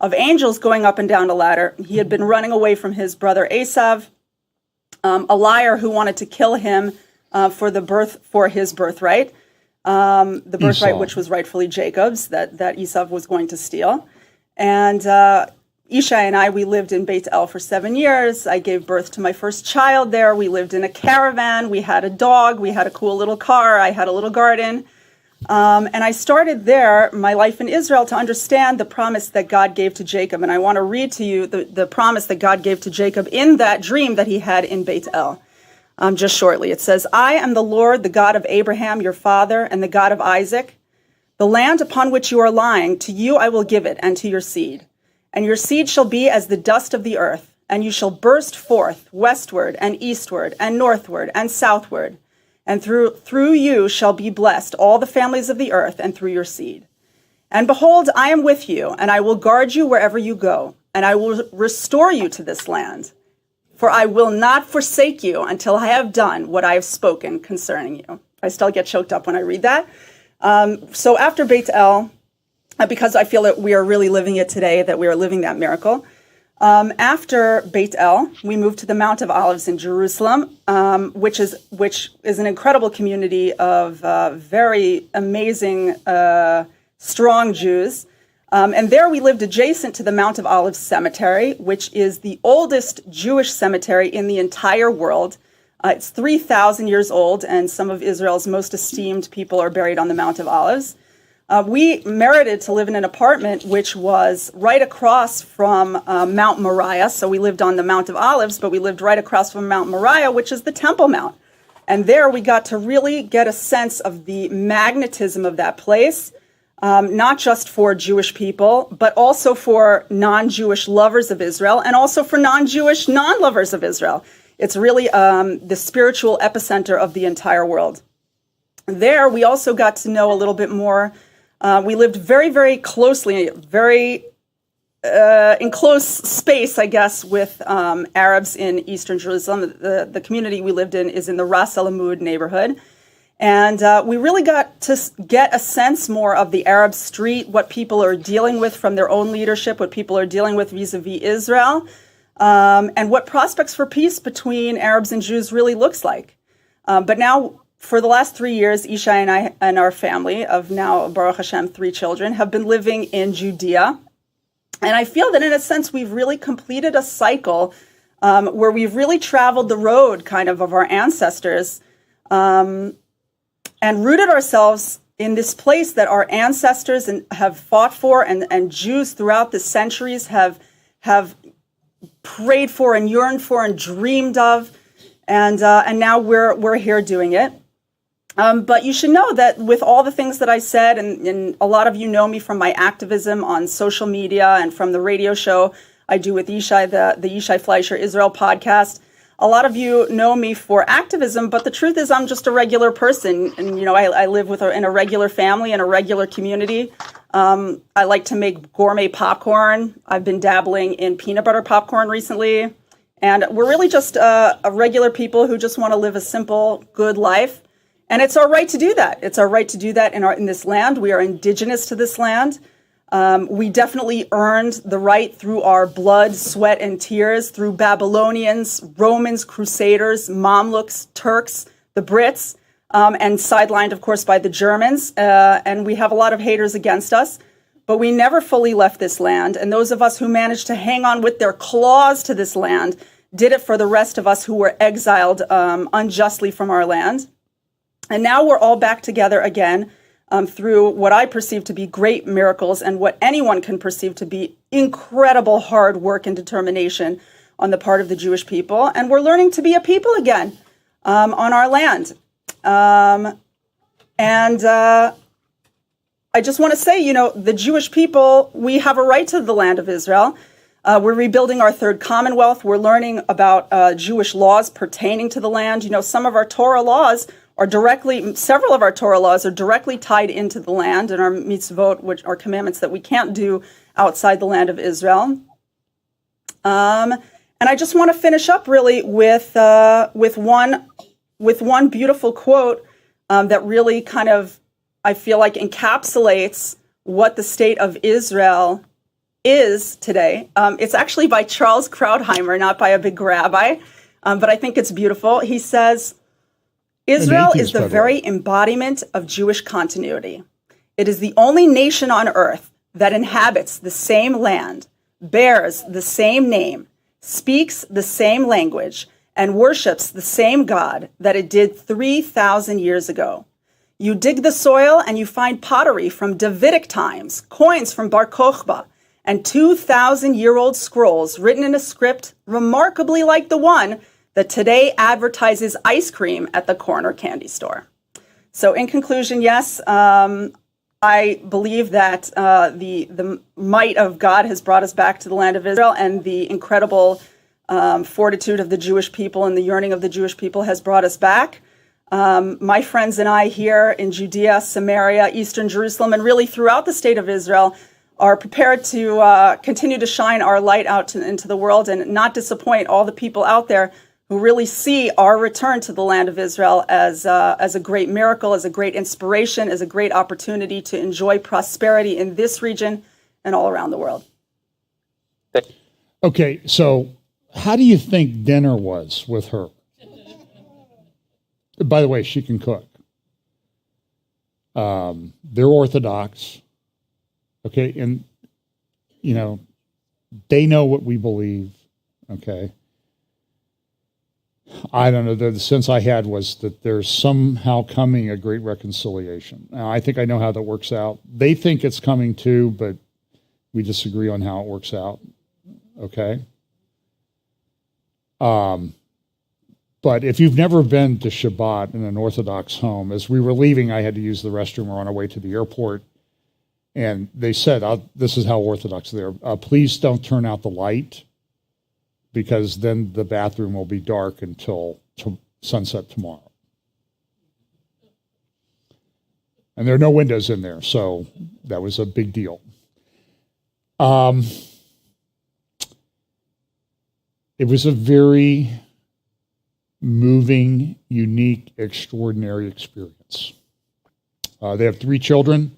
of angels going up and down a ladder. He had been running away from his brother Esav, a liar who wanted to kill him for his birthright, the birthright Esau, which was rightfully Jacob's, that Esav was going to steal. And Yishai and I, we lived in Beit El for 7 years. I gave birth to my first child there. We lived in a caravan. We had a dog. We had a cool little car. I had a little garden. And I started there, my life in Israel, to understand the promise that God gave to Jacob. And I want to read to you the promise that God gave to Jacob in that dream that he had in Beit El. Just shortly, it says, I am the Lord, the God of Abraham, your father, and the God of Isaac. The land upon which you are lying, to you I will give it, and to your seed. And your seed shall be as the dust of the earth, and you shall burst forth westward and eastward and northward and southward. And through you shall be blessed all the families of the earth, and through your seed. And behold, I am with you, and I will guard you wherever you go, and I will restore you to this land. For I will not forsake you until I have done what I have spoken concerning you. I still get choked up when I read that. So after Beit El, because I feel that we are really living it today, that we are living that miracle. After Beit El, we moved to the Mount of Olives in Jerusalem, which is an incredible community of very amazing, strong Jews. And there we lived adjacent to the Mount of Olives Cemetery, which is the oldest Jewish cemetery in the entire world. It's 3,000 years old, and some of Israel's most esteemed people are buried on the Mount of Olives. We merited to live in an apartment which was right across from Mount Moriah. So we lived on the Mount of Olives, but we lived right across from Mount Moriah, which is the Temple Mount. And there we got to really get a sense of the magnetism of that place, not just for Jewish people, but also for non-Jewish lovers of Israel, and also for non-Jewish non-lovers of Israel. It's really the spiritual epicenter of the entire world. There, we also got to know a little bit more. We lived very, very closely, very in close space, I guess, with Arabs in Eastern Jerusalem. The community we lived in is in the Ras Al Amud neighborhood. And we really got to get a sense more of the Arab street, what people are dealing with from their own leadership, what people are dealing with vis-a-vis Israel, and what prospects for peace between Arabs and Jews really looks like. But now, for the last 3 years, Isha and I and our family of now, Baruch Hashem, 3 children, have been living in Judea. And I feel that in a sense, we've really completed a cycle where we've really traveled the road kind of our ancestors and rooted ourselves in this place that our ancestors have fought for and Jews throughout the centuries have prayed for and yearned for and dreamed of. And now we're here doing it. But you should know that with all the things that I said, and a lot of you know me from my activism on social media and from the radio show I do with Yishai, the Yishai Fleischer Israel podcast. A lot of you know me for activism, but the truth is I'm just a regular person. And, I live in a regular family in a regular community. I like to make gourmet popcorn. I've been dabbling in peanut butter popcorn recently. And we're really just a regular people who just want to live a simple, good life. And it's our right to do that. It's our right to do that in this land. We are indigenous to this land. We definitely earned the right through our blood, sweat, and tears, through Babylonians, Romans, Crusaders, Mamluks, Turks, the Brits, and sidelined, of course, by the Germans. And we have a lot of haters against us. But we never fully left this land. And those of us who managed to hang on with their claws to this land did it for the rest of us who were exiled unjustly from our land. And now we're all back together again. Through what I perceive to be great miracles and what anyone can perceive to be incredible hard work and determination on the part of the Jewish people. And we're learning to be a people again on our land. I just want to say, the Jewish people, we have a right to the land of Israel. We're rebuilding our third commonwealth. We're learning about Jewish laws pertaining to the land. Some of our Torah laws several of our Torah laws are directly tied into the land and our mitzvot, which are commandments that we can't do outside the land of Israel. And I just want to finish up really with one beautiful quote that really kind of, I feel like, encapsulates what the state of Israel is today. It's actually by Charles Krauthammer, not by a big rabbi, but I think it's beautiful. He says, Israel is the very embodiment of Jewish continuity. It is the only nation on earth that inhabits the same land, bears the same name, speaks the same language, and worships the same God that it did 3,000 years ago. You dig the soil and you find pottery from Davidic times, coins from Bar Kokhba, and 2,000-year-old scrolls written in a script remarkably like the one that today advertises ice cream at the corner candy store. So in conclusion, yes, I believe that the might of God has brought us back to the land of Israel, and the incredible fortitude of the Jewish people and the yearning of the Jewish people has brought us back. My friends and I here in Judea, Samaria, Eastern Jerusalem, and really throughout the state of Israel are prepared to continue to shine our light out into the world and not disappoint all the people out there who really see our return to the land of Israel as a great miracle, as a great inspiration, as a great opportunity to enjoy prosperity in this region and all around the world. Okay, so how do you think dinner was with her? By the way, she can cook. They're Orthodox. Okay, and, they know what we believe. Okay. I don't know. The sense I had was that there's somehow coming a great reconciliation. Now, I think I know how that works out. They think it's coming too, but we disagree on how it works out. Okay? But if you've never been to Shabbat in an Orthodox home, as we were leaving, I had to use the restroom. We're on our way to the airport. And they said, this is how Orthodox they are. Please don't turn out the light, because then the bathroom will be dark until sunset tomorrow. And there are no windows in there, so that was a big deal. it was a very moving, unique, extraordinary experience. They have 3 children,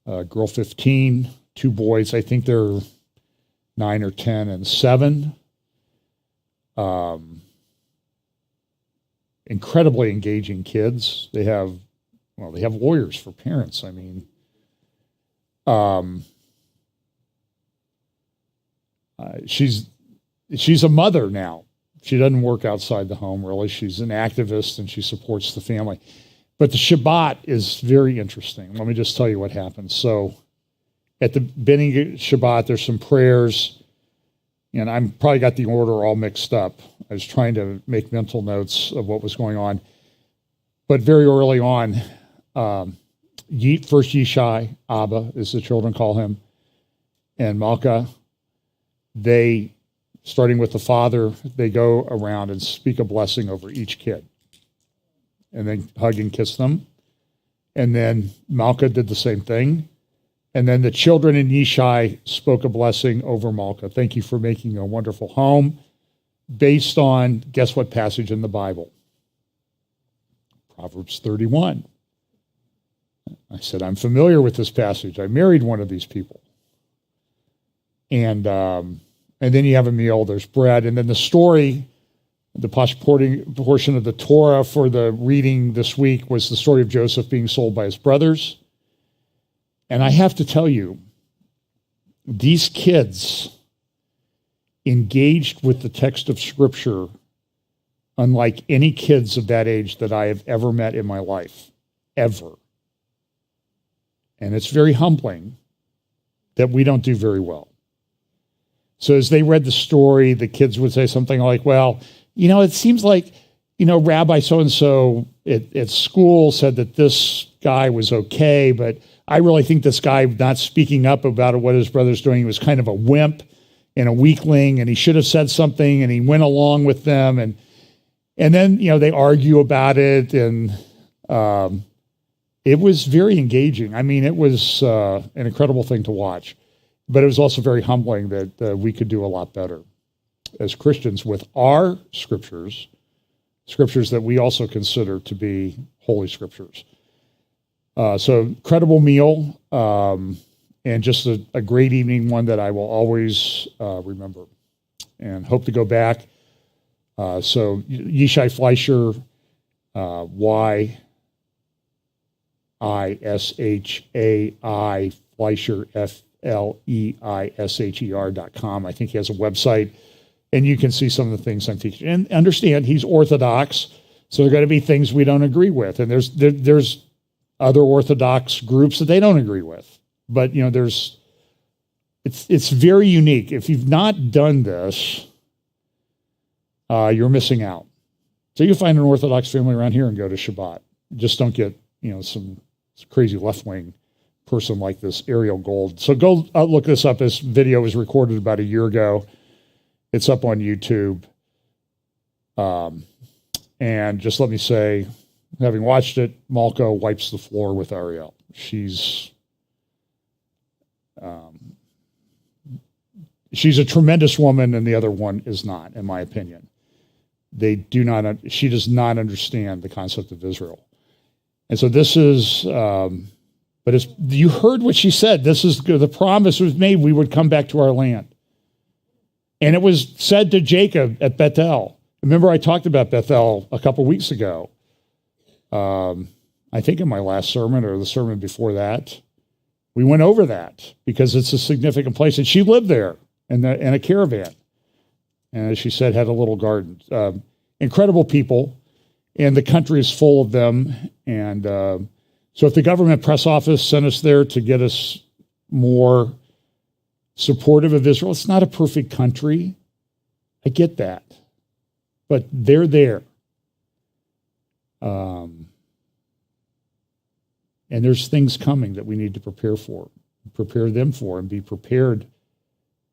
a girl 15, 2 boys. I think they're 9 or 10 and 7. Incredibly engaging kids. They have lawyers for parents. I mean, she's a mother now. She doesn't work outside the home, really. She's an activist, and she supports the family. But the Shabbat is very interesting. Let me just tell you what happens. So at the beginning of Shabbat, there's some prayers, and I probably got the order all mixed up. I was trying to make mental notes of what was going on. But very early on, first Yishai, Abba, as the children call him, and Malka, they, starting with the father, they go around and speak a blessing over each kid. And then hug and kiss them. And then Malka did the same thing. And then the children in Yishai spoke a blessing over Malka. Thank you for making a wonderful home, based on, guess what passage in the Bible? Proverbs 31. I said, I'm familiar with this passage. I married one of these people. And then you have a meal, there's bread, and then the story, the portion of the Torah for the reading this week was the story of Joseph being sold by his brothers. And I have to tell you, these kids engaged with the text of Scripture unlike any kids of that age that I have ever met in my life, ever. And it's very humbling that we don't do very well. So as they read the story, the kids would say something like, well, it seems like, Rabbi so-and-so at school said that this guy was okay, but I really think this guy not speaking up about what his brother's doing was kind of a wimp and a weakling, and he should have said something, and he went along with them. And then, they argue about it, and it was very engaging. I mean, it was an incredible thing to watch. But it was also very humbling that we could do a lot better as Christians with our scriptures that we also consider to be holy scriptures. So incredible meal, and just a great evening, one that I will always remember and hope to go back. So Yishai Fleischer, Y-I-S-H-A-I, Fleischer, FLEISHER.com. I think he has a website, and you can see some of the things I'm teaching. And understand, he's Orthodox, so there are going to be things we don't agree with. And there's other Orthodox groups that they don't agree with. But, it's very unique. If you've not done this, you're missing out. So you find an Orthodox family around here and go to Shabbat. Just don't get, some crazy left-wing person like this, Ariel Gold. So go look this up. This video was recorded about a year ago. It's up on YouTube. And just let me say, having watched it, Malka wipes the floor with Ariel. She's a tremendous woman, and the other one is not, in my opinion. She does not understand the concept of Israel. And so this is, but you heard what she said. This is the promise was made we would come back to our land. And it was said to Jacob at Bethel. Remember, I talked about Bethel a couple weeks ago. I think in my last sermon or the sermon before that. We went over that because it's a significant place. And she lived there in a caravan. And as she said, had a little garden. Incredible people. And the country is full of them. And so if the government press office sent us there to get us more supportive of Israel, it's not a perfect country. I get that. But they're there. And there's things coming that we need to prepare them for, and be prepared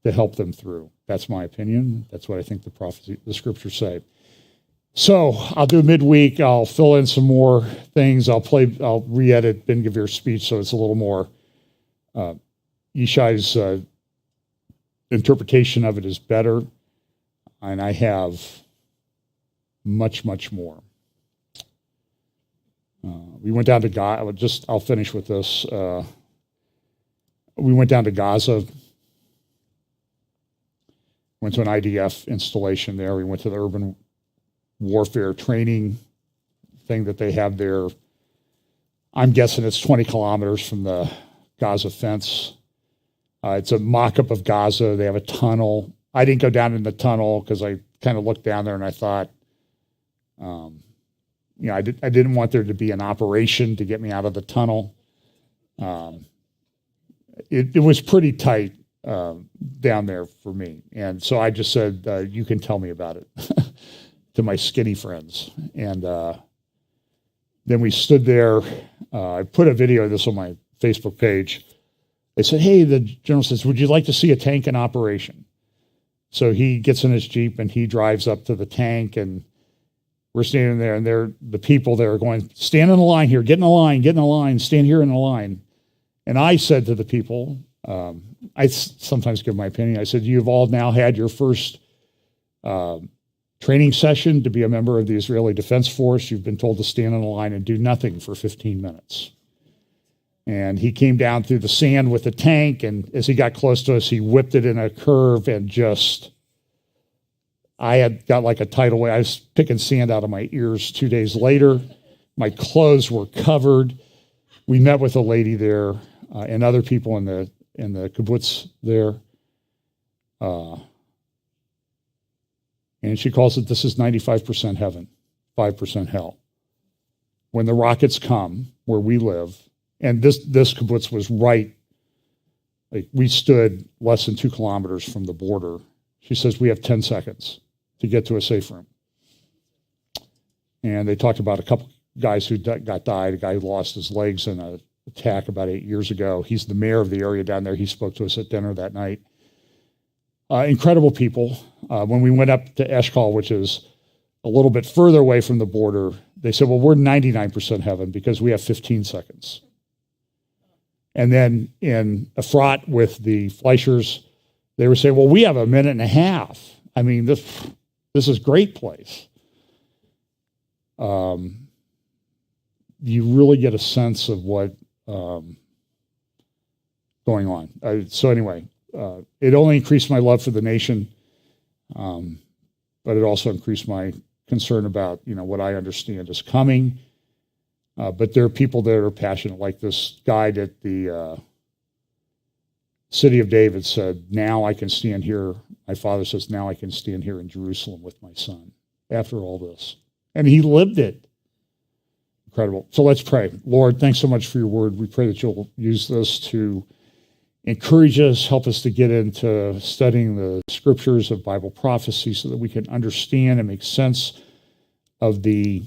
to help them through. That's my opinion. That's what I think the scriptures say. So I'll do midweek. I'll fill in some more things. I'll re-edit Ben Gavir's speech so it's a little more. Yishai's interpretation of it is better. And I have much, much more. We went down to Gaza. I'll finish with this. We went down to Gaza. Went to an IDF installation there. We went to the urban warfare training thing that they have there. I'm guessing it's 20 kilometers from the Gaza fence. It's a mock-up of Gaza. They have a tunnel. I didn't go down in the tunnel because I kind of looked down there and I thought, I didn't want there to be an operation to get me out of the tunnel. It was pretty tight down there for me. And so I just said, you can tell me about it to my skinny friends. And then we stood there. I put a video of this on my Facebook page. They said, hey, the general says, would you like to see a tank in operation? So he gets in his Jeep and he drives up to the tank, and we're standing there, and the people there are going, stand in a line here, get in a line, stand here in a line. And I said to the people, I sometimes give my opinion, I said, you've all now had your first training session to be a member of the Israeli Defense Force. You've been told to stand in a line and do nothing for 15 minutes. And he came down through the sand with the tank, and as he got close to us, he whipped it in a curve and I had got like a tidal wave. I was picking sand out of my ears 2 days later. My clothes were covered. We met with a lady there and other people in the kibbutz there. And she calls it, this is 95% heaven, 5% hell. When the rockets come where we live, and this kibbutz was right, like we stood less than 2 kilometers from the border. She says, we have 10 seconds to get to a safe room. And they talked about a couple guys who died, a guy who lost his legs in an attack about 8 years ago. He's the mayor of the area down there. He spoke to us at dinner that night. Incredible people. When we went up to Eshkol, which is a little bit further away from the border, they said, well, we're 99% heaven because we have 15 seconds. And then in Efrat with the Fleischers, they were saying, well, we have a minute and a half. I mean, this is a great place. You really get a sense of what going on. So anyway, it only increased my love for the nation, but it also increased my concern about, what I understand is coming. But there are people that are passionate, like this guide at the City of David said, now I can stand here. My father says, now I can stand here in Jerusalem with my son after all this. And he lived it. Incredible. So let's pray. Lord, thanks so much for your word. We pray that you'll use this to encourage us, help us to get into studying the scriptures of Bible prophecy so that we can understand and make sense of the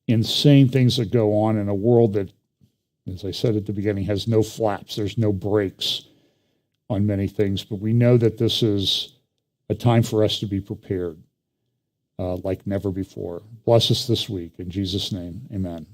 insane things that go on in a world that, as I said at the beginning, has no flaps. There's no brakes on many things. But we know that this is a time for us to be prepared like never before. Bless us this week. In Jesus' name, amen.